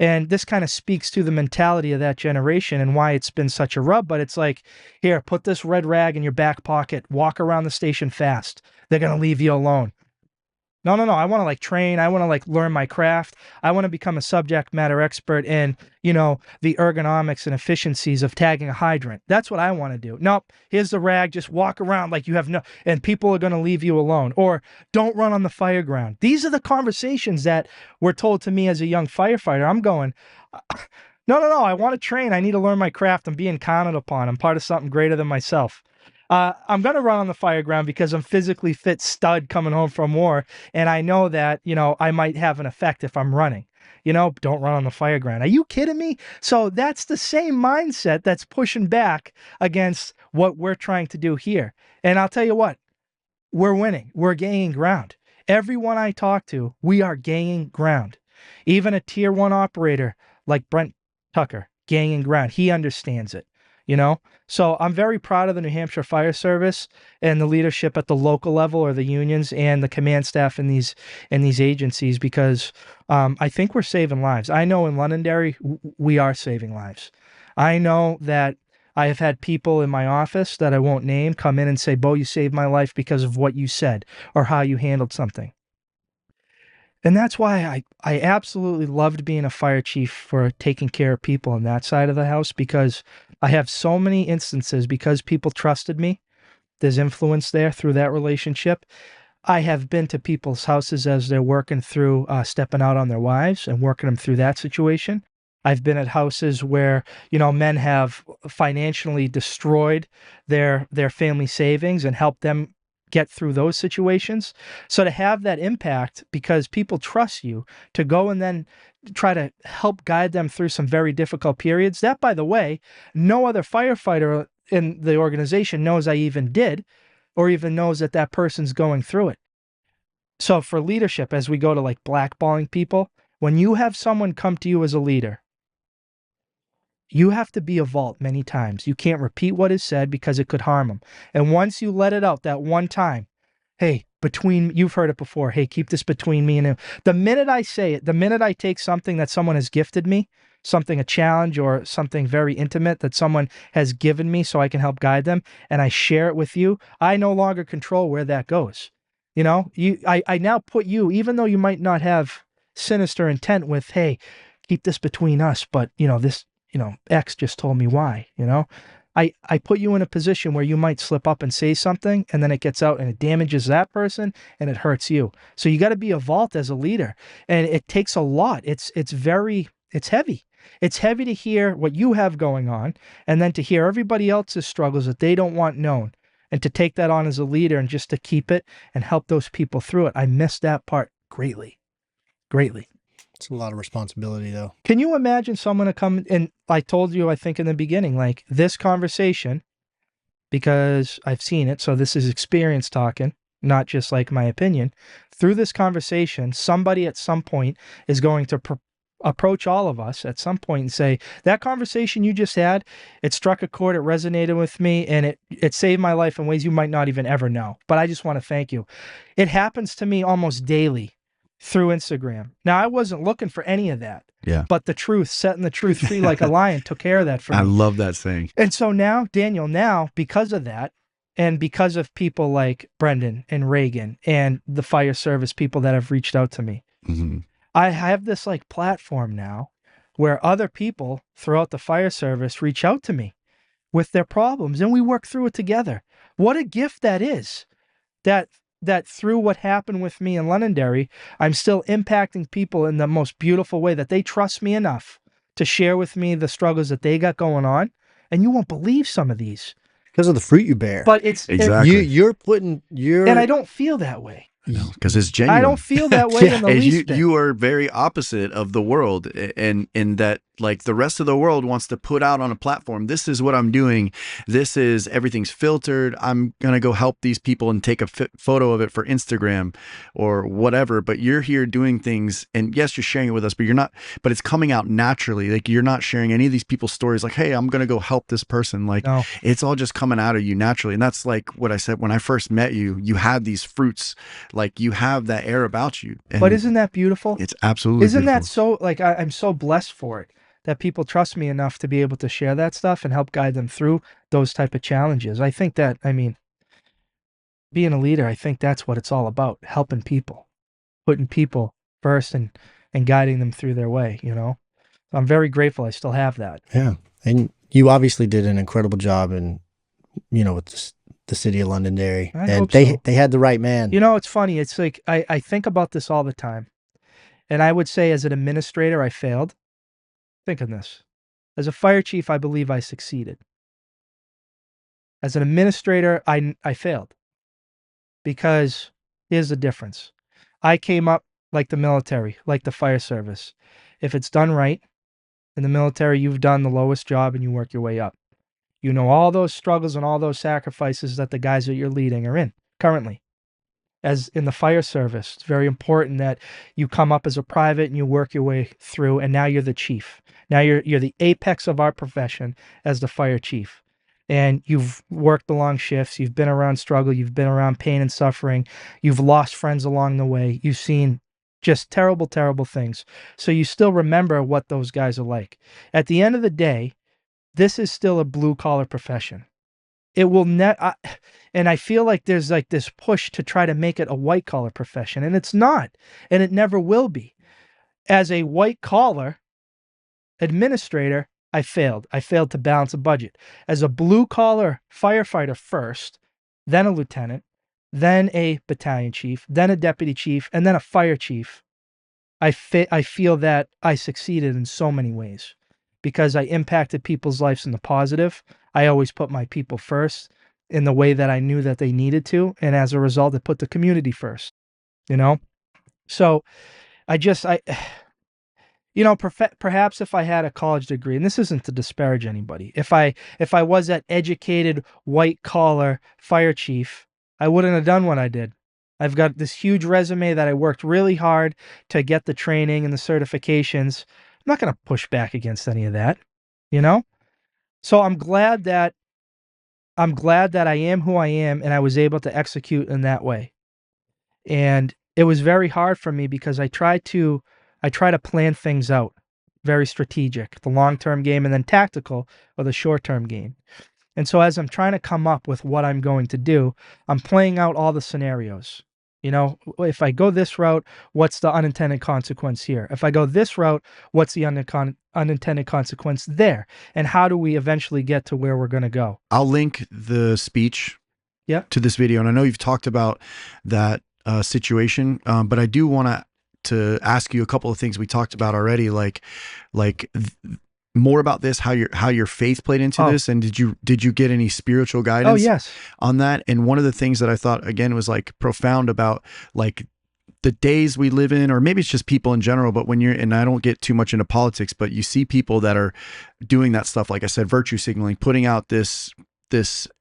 Speaker 2: And this kind of speaks to the mentality of that generation and why it's been such a rub. But it's like, here, put this red rag in your back pocket, walk around the station fast. They're going to leave you alone. No. I want to train. I want to learn my craft. I want to become a subject matter expert in, the ergonomics and efficiencies of tagging a hydrant. That's what I want to do. Nope. Here's the rag. Just walk around like you have and people are going to leave you alone, or don't run on the fire ground. These are the conversations that were told to me as a young firefighter. I'm going, no. I want to train. I need to learn my craft. I'm being counted upon. I'm part of something greater than myself. I'm going to run on the fire ground because I'm physically fit stud coming home from war. And I know that, I might have an effect if I'm running. Don't run on the fire ground. Are you kidding me? So that's the same mindset that's pushing back against what we're trying to do here. And I'll tell you what, we're winning. We're gaining ground. Everyone I talk to, we are gaining ground. Even a tier 1 operator like Brent Tucker, gaining ground. He understands it. you know? So I'm very proud of the New Hampshire Fire Service and the leadership at the local level, or the unions and the command staff in these agencies, because I think we're saving lives. I know in Londonderry, we are saving lives. I know that I have had people in my office that I won't name come in and say, Bo, you saved my life because of what you said or how you handled something. And that's why I absolutely loved being a fire chief, for taking care of people on that side of the house, because I have so many instances, because people trusted me. There's influence there through that relationship. I have been to people's houses as they're working through stepping out on their wives and working them through that situation. I've been at houses where, men have financially destroyed their family savings and helped them get through those situations. So to have that impact, because people trust you to go and then try to help guide them through some very difficult periods, that, by the way, no other firefighter in the organization knows I even did, or even knows that that person's going through it. So for leadership, as we go to like blackballing people, when you have someone come to you as a leader, you have to be a vault many times. You can't repeat what is said, because it could harm them. And once you let it out that one time, hey, you've heard it before, hey, keep this between me and him. The minute I say it, the minute I take something that someone has gifted me, a challenge or something very intimate that someone has given me so I can help guide them, and I share it with you, I no longer control where that goes. I now put you, even though you might not have sinister intent with, hey, keep this between us, but this, X just told me why, I put you in a position where you might slip up and say something, and then it gets out and it damages that person and it hurts you. So you got to be a vault as a leader, and it takes a lot. It's heavy. It's heavy to hear what you have going on, and then to hear everybody else's struggles that they don't want known, and to take that on as a leader and just to keep it and help those people through it. I miss that part greatly.
Speaker 3: It's a lot of responsibility, though.
Speaker 2: Can you imagine someone to come, and I told you, I think in the beginning, like this conversation, because I've seen it, so this is experience talking, not just like my opinion. Through this conversation, somebody at some point is going to approach all of us at some point and say, that conversation you just had, it struck a chord, it resonated with me, and it saved my life in ways you might not even ever know. But I just want to thank you. It happens to me almost daily through Instagram. Now, I wasn't looking for any of that.
Speaker 1: Yeah.
Speaker 2: But the truth, setting the truth free like a lion, took care of that for me.
Speaker 1: I love that saying.
Speaker 2: And so now, Daniel, because of that, and because of people like Brendan and Reagan and the fire service people that have reached out to me,
Speaker 1: Mm-hmm.
Speaker 2: I have this like platform now where other people throughout the fire service reach out to me with their problems, and we work through it together. What a gift that is, that through what happened with me in Londonderry, I'm still impacting people in the most beautiful way, that they trust me enough to share with me the struggles that they got going on. And you won't believe some of these.
Speaker 3: Because of the fruit you bear.
Speaker 2: But it's
Speaker 1: exactly.
Speaker 3: You're putting your...
Speaker 2: And I don't feel that way.
Speaker 1: Because it's genuine.
Speaker 2: I don't feel that way in the least bit.
Speaker 1: You are very opposite of the world, and in that, like, the rest of the world wants to put out on a platform, this is what I'm doing, everything's filtered, I'm gonna go help these people and take a photo of it for Instagram or whatever. But you're here doing things, and yes, you're sharing it with us, but it's coming out naturally. Like, you're not sharing any of these people's stories like, hey, I'm gonna go help this person. Like, no. It's all just coming out of you naturally. And that's like what I said when I first met you. You had these fruits, like, you have that air about you.
Speaker 2: But isn't that beautiful?
Speaker 1: It's absolutely
Speaker 2: Isn't
Speaker 1: beautiful.
Speaker 2: that so, like, I'm so blessed for it, that people trust me enough to be able to share that stuff and help guide them through those type of challenges. I think that, being a leader, I think that's what it's all about, helping people, putting people first and guiding them through their way, So I'm very grateful I still have that.
Speaker 3: Yeah. And you obviously did an incredible job with the city of Londonderry. And they had the right man.
Speaker 2: It's funny. It's like, I think about this all the time. And I would say, as an administrator, I failed. Think of this. As a fire chief, I believe I succeeded. As an administrator, I failed. Because here's the difference. I came up like the military, like the fire service. If it's done right, in the military, you've done the lowest job and you work your way up. You know all those struggles and all those sacrifices that the guys that you're leading are in currently. as in the fire service. It's very important that you come up as a private and you work your way through, and now you're the chief. Now you're the apex of our profession as the fire chief. And you've worked the long shifts, you've been around struggle, you've been around pain and suffering, you've lost friends along the way, you've seen just terrible, terrible things. So you still remember what those guys are like. At the end of the day, this is still a blue collar profession. It will and I feel like there's like this push to try to make it a white collar profession, and it's not, and it never will be. As a white collar administrator, I failed. I failed to balance a budget. As a blue collar firefighter first, then a lieutenant, then a battalion chief, then a deputy chief, and then a fire chief, I feel that I succeeded in so many ways because I impacted people's lives in the positive. I always put my people first in the way that I knew that they needed to. And as a result, I put the community first, you know? So perhaps if I had a college degree, and this isn't to disparage anybody, if I was that educated white collar fire chief, I wouldn't have done what I did. I've got this huge resume that I worked really hard to get the training and the certifications. I'm not going to push back against any of that, you know? So I'm glad that I am who I am and I was able to execute in that way. And it was very hard for me because I try to plan things out, very strategic, the long-term game, and then tactical or the short-term game. And so as I'm trying to come up with what I'm going to do, I'm playing out all the scenarios. You know, if I go this route, what's the unintended consequence here? If I go this route, what's the unintended consequence there? And how do we eventually get to where we're going to go?
Speaker 1: I'll link the speech to this video. And I know you've talked about that situation, but I do want to ask you a couple of things we talked about already, like more about this, how your faith played into this, and did you get any spiritual guidance on that? And one of the things that I thought again was like profound about like the days we live in, or maybe it's just people in general, but when and I don't get too much into politics, but you see people that are doing that stuff, like I said, virtue signaling, putting out this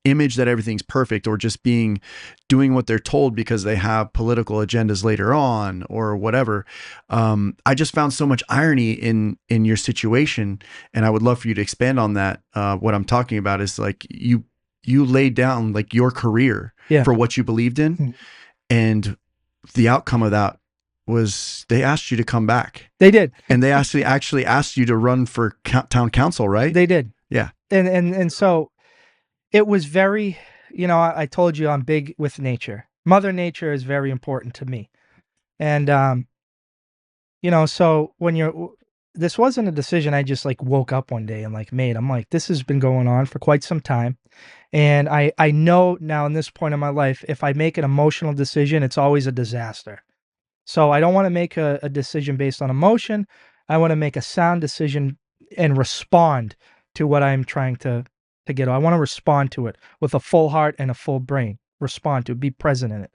Speaker 1: image that everything's perfect, or just doing what they're told because they have political agendas later on or whatever. I just found so much irony in your situation, and I would love for you to expand on that. What I'm talking about is like you laid down like your career for what you believed in, and the outcome of that was they asked you to come back.
Speaker 2: They did.
Speaker 1: And they actually asked you to run for town council, right?
Speaker 2: They did.
Speaker 1: Yeah.
Speaker 2: And so it was very, I told you I'm big with nature. Mother Nature is very important to me. And, so this wasn't a decision I just like woke up one day and like made. I'm like, this has been going on for quite some time. And I know now in this point in my life, if I make an emotional decision, it's always a disaster. So I don't want to make a decision based on emotion. I want to make a sound decision and respond to what I'm trying to get. I want to respond to it with a full heart and a full brain. Respond to it, be present in it.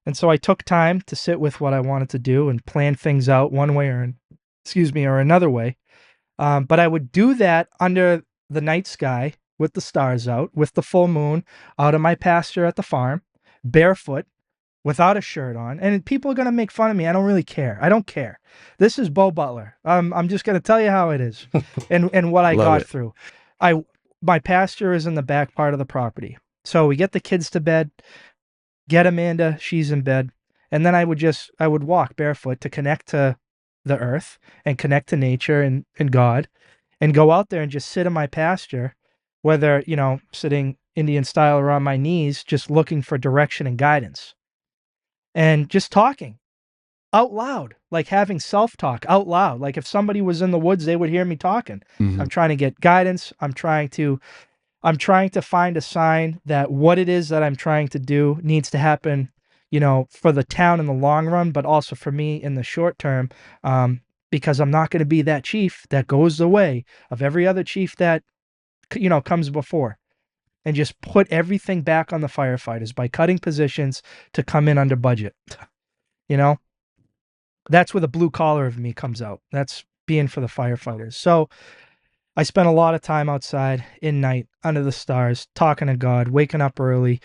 Speaker 2: And so I took time to sit with what I wanted to do and plan things out one way or another way. But I would do that under the night sky with the stars out, with the full moon, out of my pasture at the farm, barefoot, without a shirt on. And people are going to make fun of me. I don't really care. I don't care. This is Bo Butler. I'm just going to tell you how it is and what I got through. My pasture is in the back part of the property. So we get the kids to bed, get Amanda, she's in bed. And then I would walk barefoot to connect to the earth and connect to nature and God, and go out there and just sit in my pasture, whether, sitting Indian style or on my knees, just looking for direction and guidance and just talking out loud, like having self-talk out loud. Like if somebody was in the woods, they would hear me talking. Mm-hmm. I'm trying to get guidance. I'm trying to find a sign that what it is that I'm trying to do needs to happen, for the town in the long run, but also for me in the short term, because I'm not going to be that chief that goes the way of every other chief that, comes before, and just put everything back on the firefighters by cutting positions to come in under budget. That's where the blue collar of me comes out. That's being for the firefighters. So I spent a lot of time outside in night under the stars, talking to God, waking up early,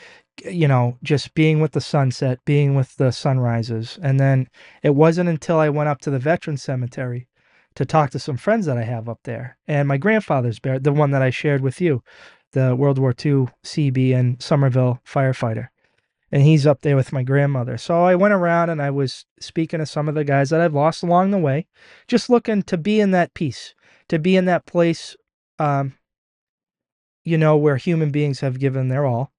Speaker 2: just being with the sunset, being with the sunrises. And then it wasn't until I went up to the Veterans Cemetery to talk to some friends that I have up there. And my grandfather's buried, the one that I shared with you, the World War II CB and Somerville firefighter. And he's up there with my grandmother. So I went around and I was speaking to some of the guys that I've lost along the way, just looking to be in that peace, to be in that place, where human beings have given their all.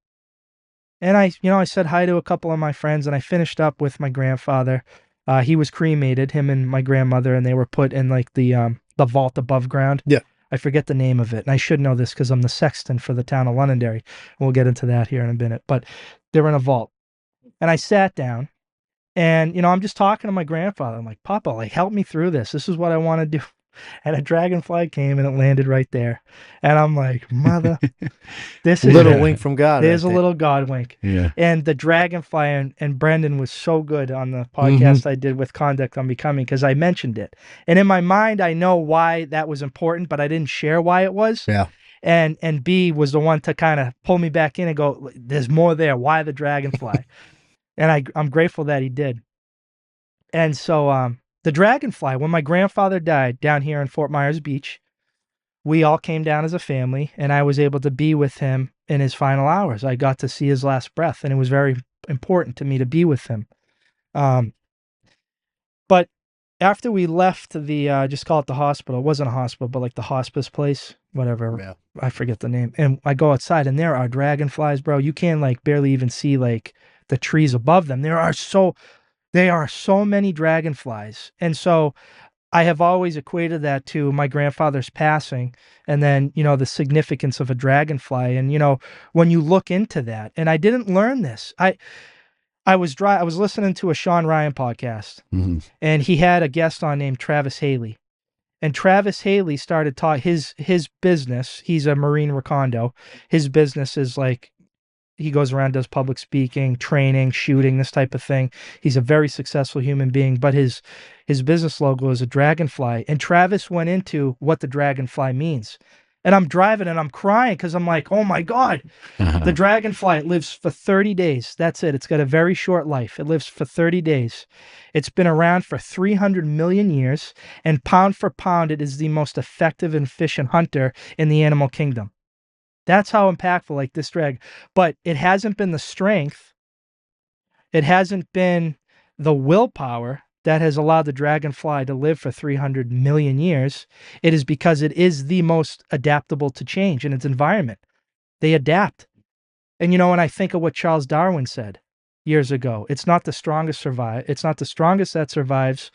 Speaker 2: And I said hi to a couple of my friends, and I finished up with my grandfather. He was cremated, him and my grandmother, and they were put in like the vault above ground.
Speaker 3: Yeah.
Speaker 2: I forget the name of it, and I should know this because I'm the sexton for the town of Londonderry. We'll get into that here in a minute, but they're in a vault. And I sat down, and I'm just talking to my grandfather. I'm like, Papa, like, help me through this. This is what I want to do. And a dragonfly came and it landed right there. And I'm like, mother, this is
Speaker 3: Little wink from God.
Speaker 2: There's a little God wink.
Speaker 1: Yeah.
Speaker 2: And the dragonfly and Brendan was so good on the podcast I did with Conduct Unbecoming because I mentioned it. And in my mind, I know why that was important, but I didn't share why it was.
Speaker 3: Yeah.
Speaker 2: And B was the one to kind of pull me back in and go, there's more there. Why the dragonfly? And I'm grateful that he did. And so the dragonfly, when my grandfather died down here in Fort Myers Beach, we all came down as a family, and I was able to be with him in his final hours. I got to see his last breath, and it was very important to me to be with him. But after we left the, just call it the hospital, it wasn't a hospital, but like the hospice place, whatever.
Speaker 3: Yeah.
Speaker 2: I forget the name. And I go outside, and there are dragonflies, bro. You can't like barely even see like the trees above them. There are so many dragonflies. And so I have always equated that to my grandfather's passing and then, the significance of a dragonfly. And, when you look into that, and I didn't learn this, I was listening to a Sean Ryan podcast, and he had a guest on named Travis Haley. And Travis Haley started his business. He's a Marine Recondo. His business is like, he goes around, does public speaking, training, shooting, this type of thing. He's a very successful human being, but his business logo is a dragonfly. And Travis went into what the dragonfly means. And I'm driving and I'm crying because I'm like, oh my God, the dragonfly, it lives for 30 days. That's it. It's got a very short life. It lives for 30 days. It's been around for 300 million years. And pound for pound, it is the most effective and efficient hunter in the animal kingdom. That's how impactful like this drag. But it hasn't been the strength. It hasn't been the willpower that has allowed the dragonfly to live for 300 million years. It is because it is the most adaptable to change in its environment. They adapt. And when I think of what Charles Darwin said years ago, it's not the strongest survive. It's not the strongest that survives.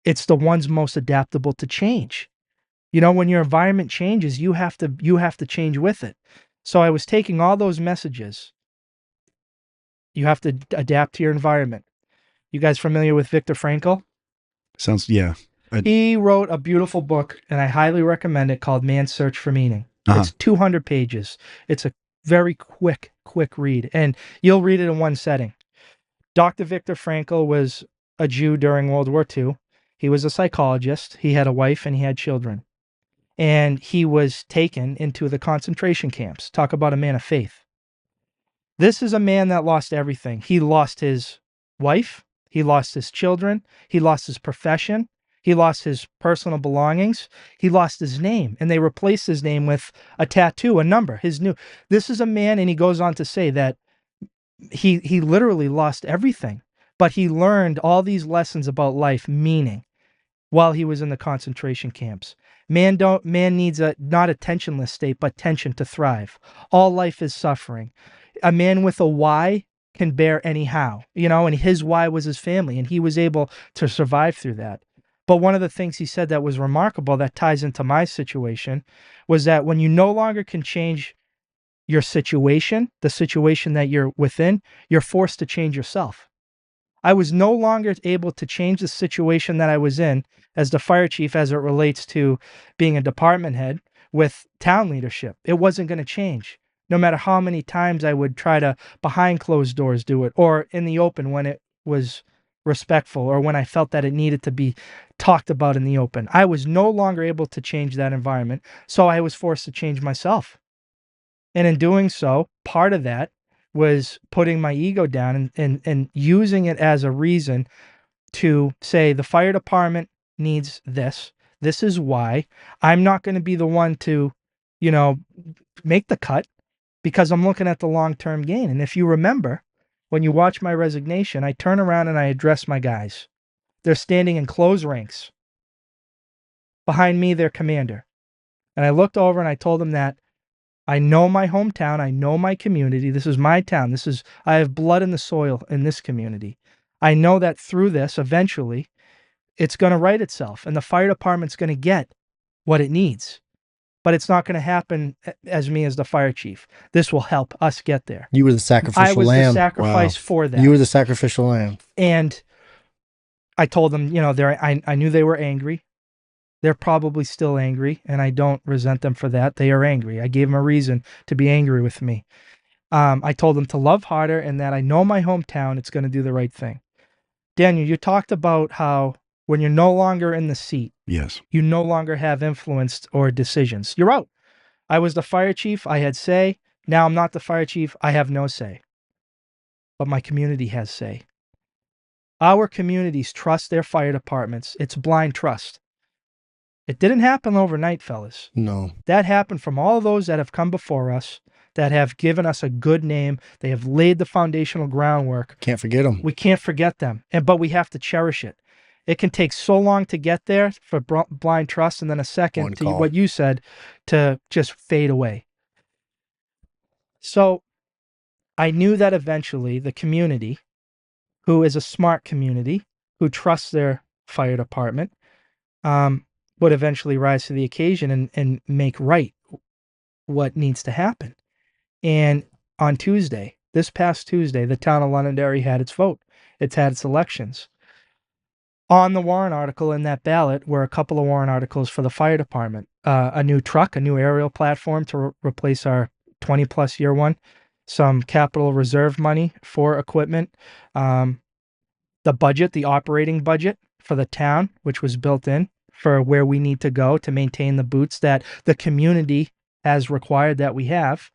Speaker 2: It's the ones most adaptable to change. When your environment changes, you have to change with it. So I was taking all those messages. You have to adapt to your environment. You guys familiar with Viktor Frankl?
Speaker 1: Sounds, yeah.
Speaker 2: He wrote a beautiful book, and I highly recommend it, called Man's Search for Meaning. It's 200 pages. It's a very quick read, and you'll read it in one setting. Dr. Viktor Frankl was a Jew during World War II. He was a psychologist. He had a wife, and he had children. And he was taken into the concentration camps. Talk about a man of faith. This is a man that lost everything. He lost his wife. He lost his children. He lost his profession. He lost his personal belongings. He lost his name. And they replaced his name with a tattoo, a number, This is a man, and he goes on to say that he literally lost everything. But he learned all these lessons about life, meaning, while he was in the concentration camps. Man needs not a tensionless state, but tension to thrive. All life is suffering. A man with a why can bear any how, and his why was his family, and he was able to survive through that. But one of the things he said that was remarkable that ties into my situation was that when you no longer can change your situation, the situation that you're within, you're forced to change yourself. I was no longer able to change the situation that I was in as the fire chief as it relates to being a department head with town leadership. It wasn't going to change, no matter how many times I would try to behind closed doors do it or in the open when it was respectful or when I felt that it needed to be talked about in the open. I was no longer able to change that environment, so I was forced to change myself. And in doing so, part of that was putting my ego down and using it as a reason to say the fire department needs this. This is why. I'm not going to be the one to, make the cut because I'm looking at the long-term gain. And if you remember, when you watch my resignation, I turn around and I address my guys. They're standing in close ranks. Behind me, their commander. And I looked over and I told them that I know my hometown. I know my community. This is my town. I have blood in the soil in this community. I know that through this, eventually, it's going to right itself and the fire department's going to get what it needs. But it's not going to happen as me as the fire chief. This will help us get there.
Speaker 3: You were the sacrificial lamb.
Speaker 2: I was the sacrifice for that.
Speaker 3: You were the sacrificial lamb.
Speaker 2: And I told them, I knew they were angry. They're probably still angry, and I don't resent them for that. They are angry. I gave them a reason to be angry with me. I told them to love harder and that I know my hometown, it's going to do the right thing. Daniel, you talked about how when you're no longer in the seat,
Speaker 1: Yes.
Speaker 2: you no longer have influence or decisions. You're out. I was the fire chief. I had say. Now I'm not the fire chief. I have no say. But my community has say. Our communities trust their fire departments. It's blind trust. It didn't happen overnight, fellas.
Speaker 3: No.
Speaker 2: That happened from all those that have come before us, that have given us a good name. They have laid the foundational groundwork.
Speaker 3: Can't forget them.
Speaker 2: We can't forget them, but we have to cherish it. It can take so long to get there for blind trust, and then a second to what you said to just fade away. So I knew that eventually the community, who is a smart community, who trusts their fire department, would eventually rise to the occasion and make right what needs to happen. And on Tuesday, this past Tuesday, the town of Londonderry had its vote. It's had its elections. On the warrant article in that ballot were a couple of warrant articles for the fire department. A new truck, a new aerial platform to replace our 20-plus year one, some capital reserve money for equipment, the budget, the operating budget for the town, which was built in for where we need to go to maintain the boots that the community has required that we have.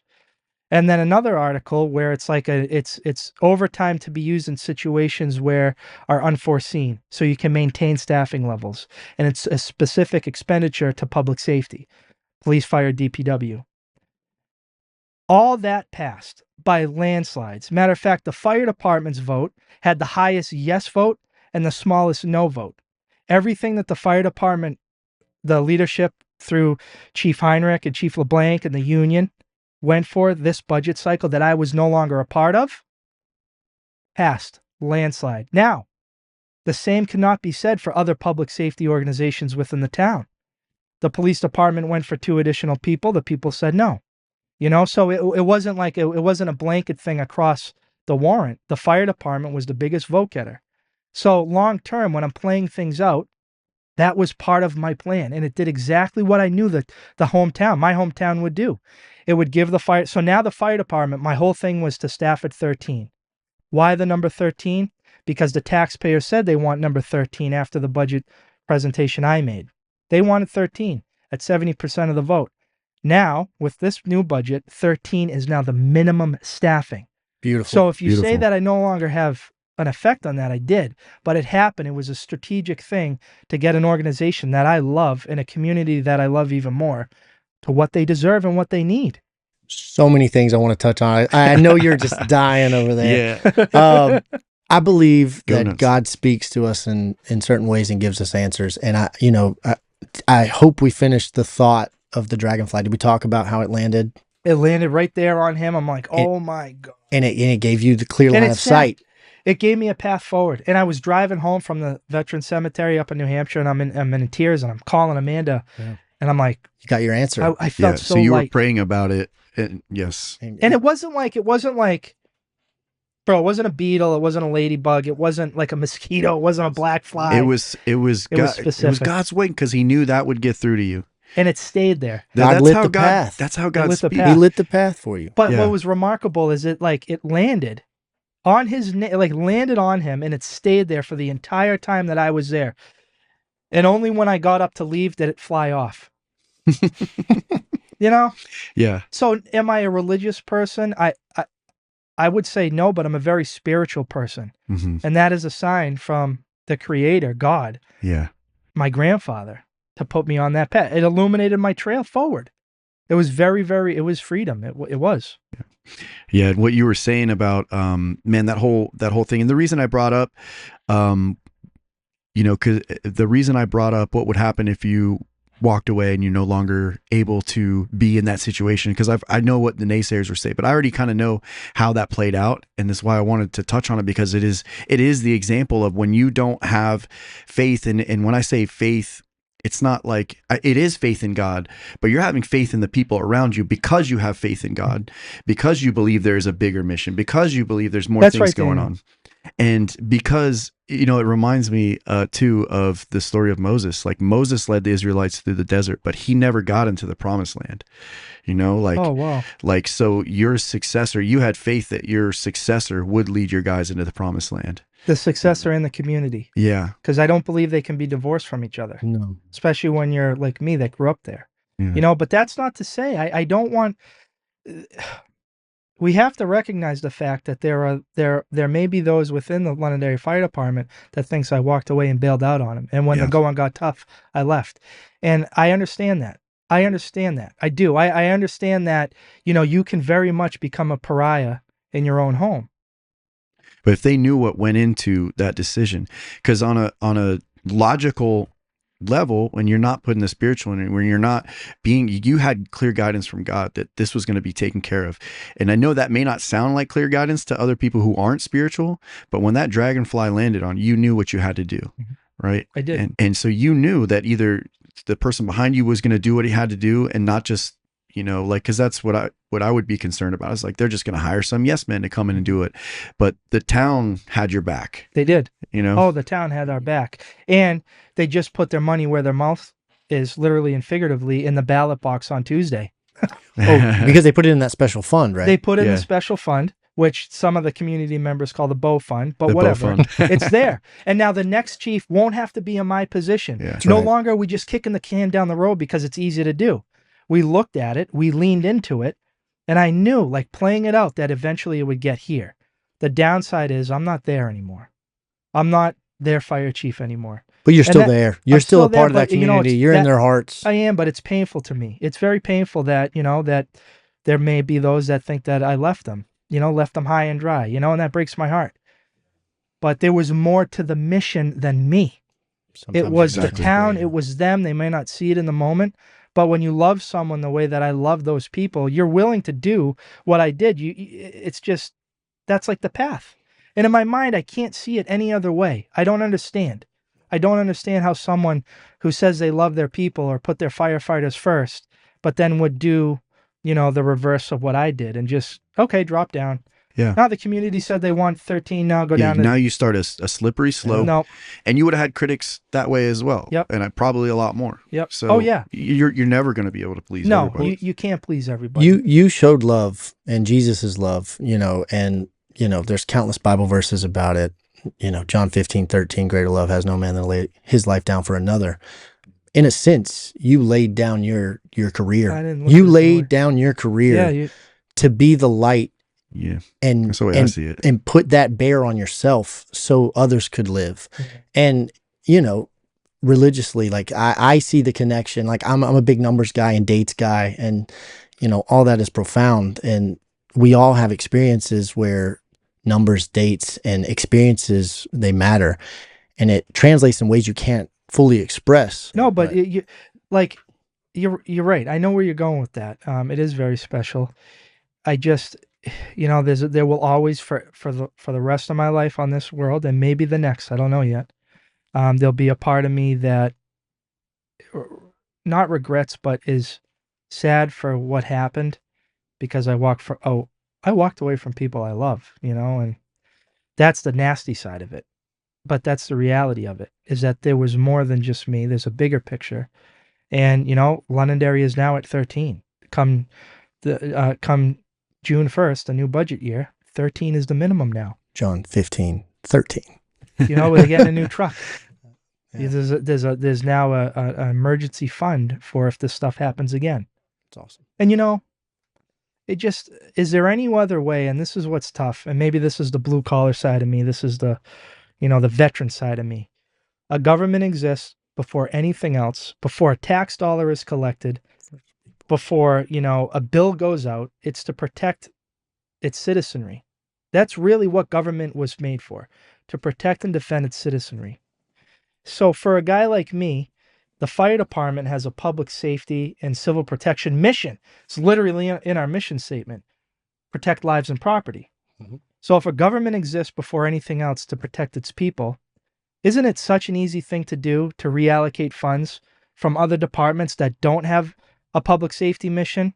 Speaker 2: And then another article where it's like it's overtime to be used in situations where are unforeseen, so you can maintain staffing levels. And it's a specific expenditure to public safety, police, fire, DPW. All that passed by landslides. Matter of fact, the fire department's vote had the highest yes vote and the smallest no vote. Everything that the fire department, the leadership through Chief Heinrich and Chief LeBlanc and the union went for this budget cycle that I was no longer a part of, passed landslide. Now, the same cannot be said for other public safety organizations within the town. The police department went for 2 additional people. The people said no. So it wasn't like it wasn't a blanket thing across the warrant. The fire department was the biggest vote getter. So long term, when I'm playing things out, that was part of my plan, and it did exactly what I knew that my hometown would do. It would give the fire. So now the fire department, my whole thing was to staff at 13. Why the number 13? Because the taxpayers said they want number 13 after the budget presentation I made. They wanted 13 at 70% of the vote. Now, with this new budget, 13 is now the minimum staffing.
Speaker 3: Beautiful.
Speaker 2: So if you say that I no longer have an effect on that, I did. But it happened. It was a strategic thing to get an organization that I love and a community that I love even more to what they deserve and what they need.
Speaker 3: So many things I want to touch on. I know you're just dying over there.
Speaker 1: Yeah.
Speaker 3: I believe
Speaker 1: Go
Speaker 3: that
Speaker 1: nuts.
Speaker 3: God speaks to us in certain ways and gives us answers. And I hope we finished the thought of the dragonfly. Did we talk about how it landed?
Speaker 2: It landed right there on him. I'm like, oh my God.
Speaker 3: And it gave you the clear line of sight.
Speaker 2: It gave me a path forward. And I was driving home from the Veteran Cemetery up in New Hampshire, and I'm in tears, and I'm calling Amanda, and I'm like,
Speaker 3: you got your answer.
Speaker 2: I felt so
Speaker 1: you
Speaker 2: light.
Speaker 1: were praying about it. And yes.
Speaker 2: And it wasn't like, bro, it wasn't a beetle. It wasn't a ladybug. It wasn't like a mosquito. It wasn't a black fly.
Speaker 1: It was
Speaker 2: specific.
Speaker 1: It was God's way, because he knew that would get through to you.
Speaker 2: And it stayed there.
Speaker 3: God lit the path.
Speaker 1: That's how God speaks.
Speaker 3: He lit the path for you.
Speaker 2: But what was remarkable is it landed on his like landed on him, and it stayed there for the entire time that I was there. And only when I got up to leave did it fly off. You know?
Speaker 1: Yeah.
Speaker 2: So am I a religious person? I would say no, but I'm a very spiritual person.
Speaker 1: Mm-hmm.
Speaker 2: And that is a sign from the Creator, God,
Speaker 1: Yeah.
Speaker 2: my grandfather, to put me on that path. It illuminated my trail forward. It was it was freedom. It was.
Speaker 1: Yeah. What you were saying about, man, that whole thing. And the reason I brought up, cause the reason I brought up what would happen if you walked away and you're no longer able to be in that situation, because I know what the naysayers would say, but I already kind of know how that played out, and that's why I wanted to touch on it, because it is the example of when you don't have faith, and when I say faith, it's not like it is faith in God, but you're having faith in the people around you because you have faith in God, because you believe there is a bigger mission, because you believe there's more things going on. And because, it reminds me too of the story of Moses. Like Moses led the Israelites through the desert, but he never got into the promised land.
Speaker 2: Oh, wow.
Speaker 1: Like, so your successor, you had faith that your successor would lead your guys into the promised land.
Speaker 2: The successor in the community.
Speaker 1: Yeah.
Speaker 2: Because I don't believe they can be divorced from each other.
Speaker 3: No.
Speaker 2: Especially when you're like me that grew up there.
Speaker 1: Yeah.
Speaker 2: But that's not to say I don't want... We have to recognize the fact that there may be those within the Londonderry Fire Department that thinks I walked away and bailed out on them. And when the going got tough, I left. And I understand that. I do. I understand that, you can very much become a pariah in your own home.
Speaker 1: But if they knew what went into that decision, because on a logical level, when you're not putting the spiritual in it, when you're not you had clear guidance from God that this was going to be taken care of. And I know that may not sound like clear guidance to other people who aren't spiritual, but when that dragonfly landed on you, knew what you had to do. Right.
Speaker 2: I did.
Speaker 1: And so you knew that either the person behind you was going to do what he had to do, and not just, cause that's what I would be concerned about. Is like, they're just going to hire some yes men to come in and do it. But the town had your back.
Speaker 2: They did.
Speaker 1: Oh,
Speaker 2: the town had our back. And they just put their money where their mouth is, literally and figuratively, in the ballot box on Tuesday.
Speaker 3: Because they put it in that special fund, right?
Speaker 2: They put it in the special fund, which some of the community members call the Bo Fund, but whatever. It's there. And now the next chief won't have to be in my position.
Speaker 1: Yeah,
Speaker 2: no longer are we just kicking the can down the road because it's easy to do. We looked at it, we leaned into it, and I knew, like playing it out, that eventually it would get here. The downside is I'm not there anymore. I'm not their fire chief anymore.
Speaker 3: But you're still there. You're still a part of that community. You're in their hearts.
Speaker 2: I am, but it's painful to me. It's very painful that, that there may be those that think that I left them, left them high and dry, and that breaks my heart. But there was more to the mission than me. It was the town. It was them. They may not see it in the moment. But when you love someone the way that I love those people, you're willing to do what I did. It's just, that's like the path. And in my mind, I can't see it any other way. I don't understand. I don't understand how someone who says they love their people or put their firefighters first, but then would do, the reverse of what I did and just, okay, drop down.
Speaker 1: Yeah.
Speaker 2: Now the community said they want 13. Now go down to...
Speaker 1: Now you start a slippery slope.
Speaker 2: No.
Speaker 1: And you would have had critics that way as well.
Speaker 2: Yep.
Speaker 1: And probably a lot more.
Speaker 2: Yep.
Speaker 1: So
Speaker 2: yeah.
Speaker 1: You're never going to be able to please everybody.
Speaker 2: You can't please everybody.
Speaker 3: You showed love, and Jesus' love, and there's countless Bible verses about it. John 15:13, greater love has no man than lay his life down for another. In a sense, you laid down your career. You laid down your career to be the light.
Speaker 1: Yeah.
Speaker 3: And
Speaker 1: that's the way I see it.
Speaker 3: And put that bear on yourself so others could live. And, religiously, like I see the connection. Like I'm a big numbers guy and dates guy, and, all that is profound. And we all have experiences where numbers, dates, and experiences, they matter. And it translates in ways you can't fully express.
Speaker 2: No, but you're right. I know where you're going with that. It is very special. I just... there will always for the rest of my life on this world, and maybe the next, I don't know yet. There'll be a part of me that not regrets, but is sad for what happened, because I walked away from people I love, and that's the nasty side of it. But that's the reality of it, is that there was more than just me. There's a bigger picture. And, Londonderry is now at 13. Come June 1st, a new budget year, 13 is the minimum now.
Speaker 3: John 15:13.
Speaker 2: You know, they're getting a new truck.
Speaker 3: Yeah.
Speaker 2: There's now a emergency fund for if this stuff happens again.
Speaker 3: It's awesome.
Speaker 2: And you know, is there any other way? And this is what's tough. And maybe this is the blue collar side of me. This is the veteran side of me. A government exists before anything else, before a tax dollar is collected, before, a bill goes out. It's to protect its citizenry. That's really what government was made for, to protect and defend its citizenry. So for a guy like me, the fire department has a public safety and civil protection mission. It's literally in our mission statement: protect lives and property.
Speaker 3: Mhm.
Speaker 2: So if a government exists before anything else to protect its people, isn't it such an easy thing to do to reallocate funds from other departments that don't have a public safety mission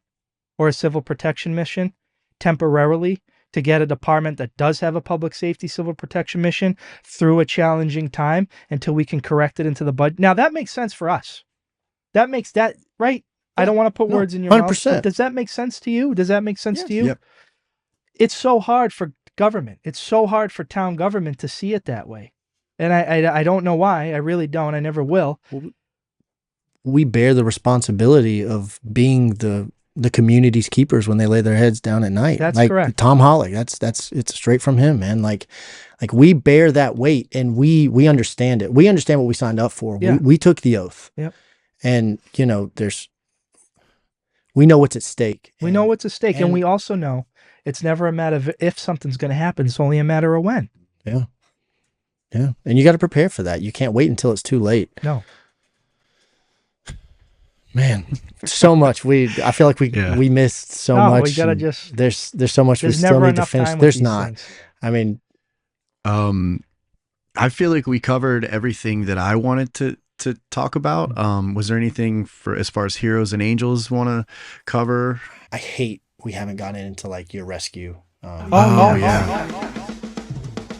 Speaker 2: or a civil protection mission temporarily to get a department that does have a public safety civil protection mission through a challenging time until we can correct it into the budget? Now that makes sense for us. That makes that right. I don't want to put words in your
Speaker 3: 100%.
Speaker 2: mouth. But does that make sense to you? Does that make sense to you?
Speaker 1: Yep.
Speaker 2: It's so hard for government. It's so hard for town government to see it that way. And I don't know why. I really don't. I never will.
Speaker 3: We bear the responsibility of being the community's keepers when they lay their heads down at night.
Speaker 2: That's
Speaker 3: like
Speaker 2: correct.
Speaker 3: Tom Hollick, it's straight from him, man. Like we bear that weight, and we understand it. We understand what we signed up for.
Speaker 2: Yeah.
Speaker 3: We took the oath.
Speaker 2: Yep.
Speaker 3: And we know what's at stake.
Speaker 2: We know what's at stake, and we also know it's never a matter of if something's going to happen. It's only a matter of when.
Speaker 3: Yeah. Yeah. And you got to prepare for that. You can't wait until it's too late.
Speaker 2: No.
Speaker 3: Man, so much. I feel like we missed so much.
Speaker 2: We gotta just.
Speaker 3: There's so much we still need to finish. There's not.
Speaker 2: Things.
Speaker 3: I mean,
Speaker 1: I feel like we covered everything that I wanted to talk about. Was there anything for as far as heroes and angels want to cover?
Speaker 3: I hate we haven't gotten into like your rescue.
Speaker 1: Yeah.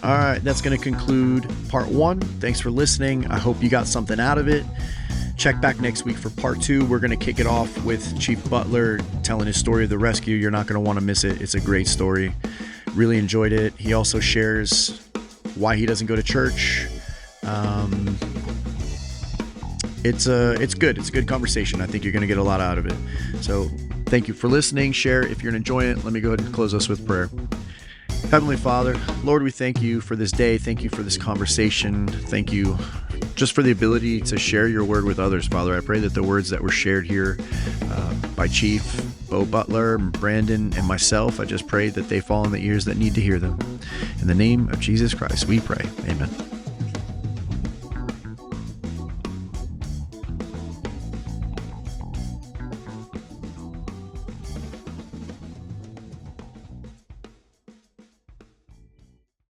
Speaker 1: All right, that's going to conclude part 1. Thanks for listening. I hope you got something out of it. Check back next week for part 2. We're going to kick it off with Chief Butler telling his story of the rescue. You're not going to want to miss it. It's a great story. Really enjoyed it. He also shares why he doesn't go to church. It's good. It's a good conversation. I think you're going to get a lot out of it. So thank you for listening. Share if you're enjoying it. Let me go ahead and close us with prayer. Heavenly Father, Lord, we thank you for this day. Thank you for this conversation. Thank you just for the ability to share your word with others, Father. I pray that the words that were shared here by Chief Bo Butler, Brandon, and myself, I just pray that they fall in the ears that need to hear them. In the name of Jesus Christ, we pray. Amen.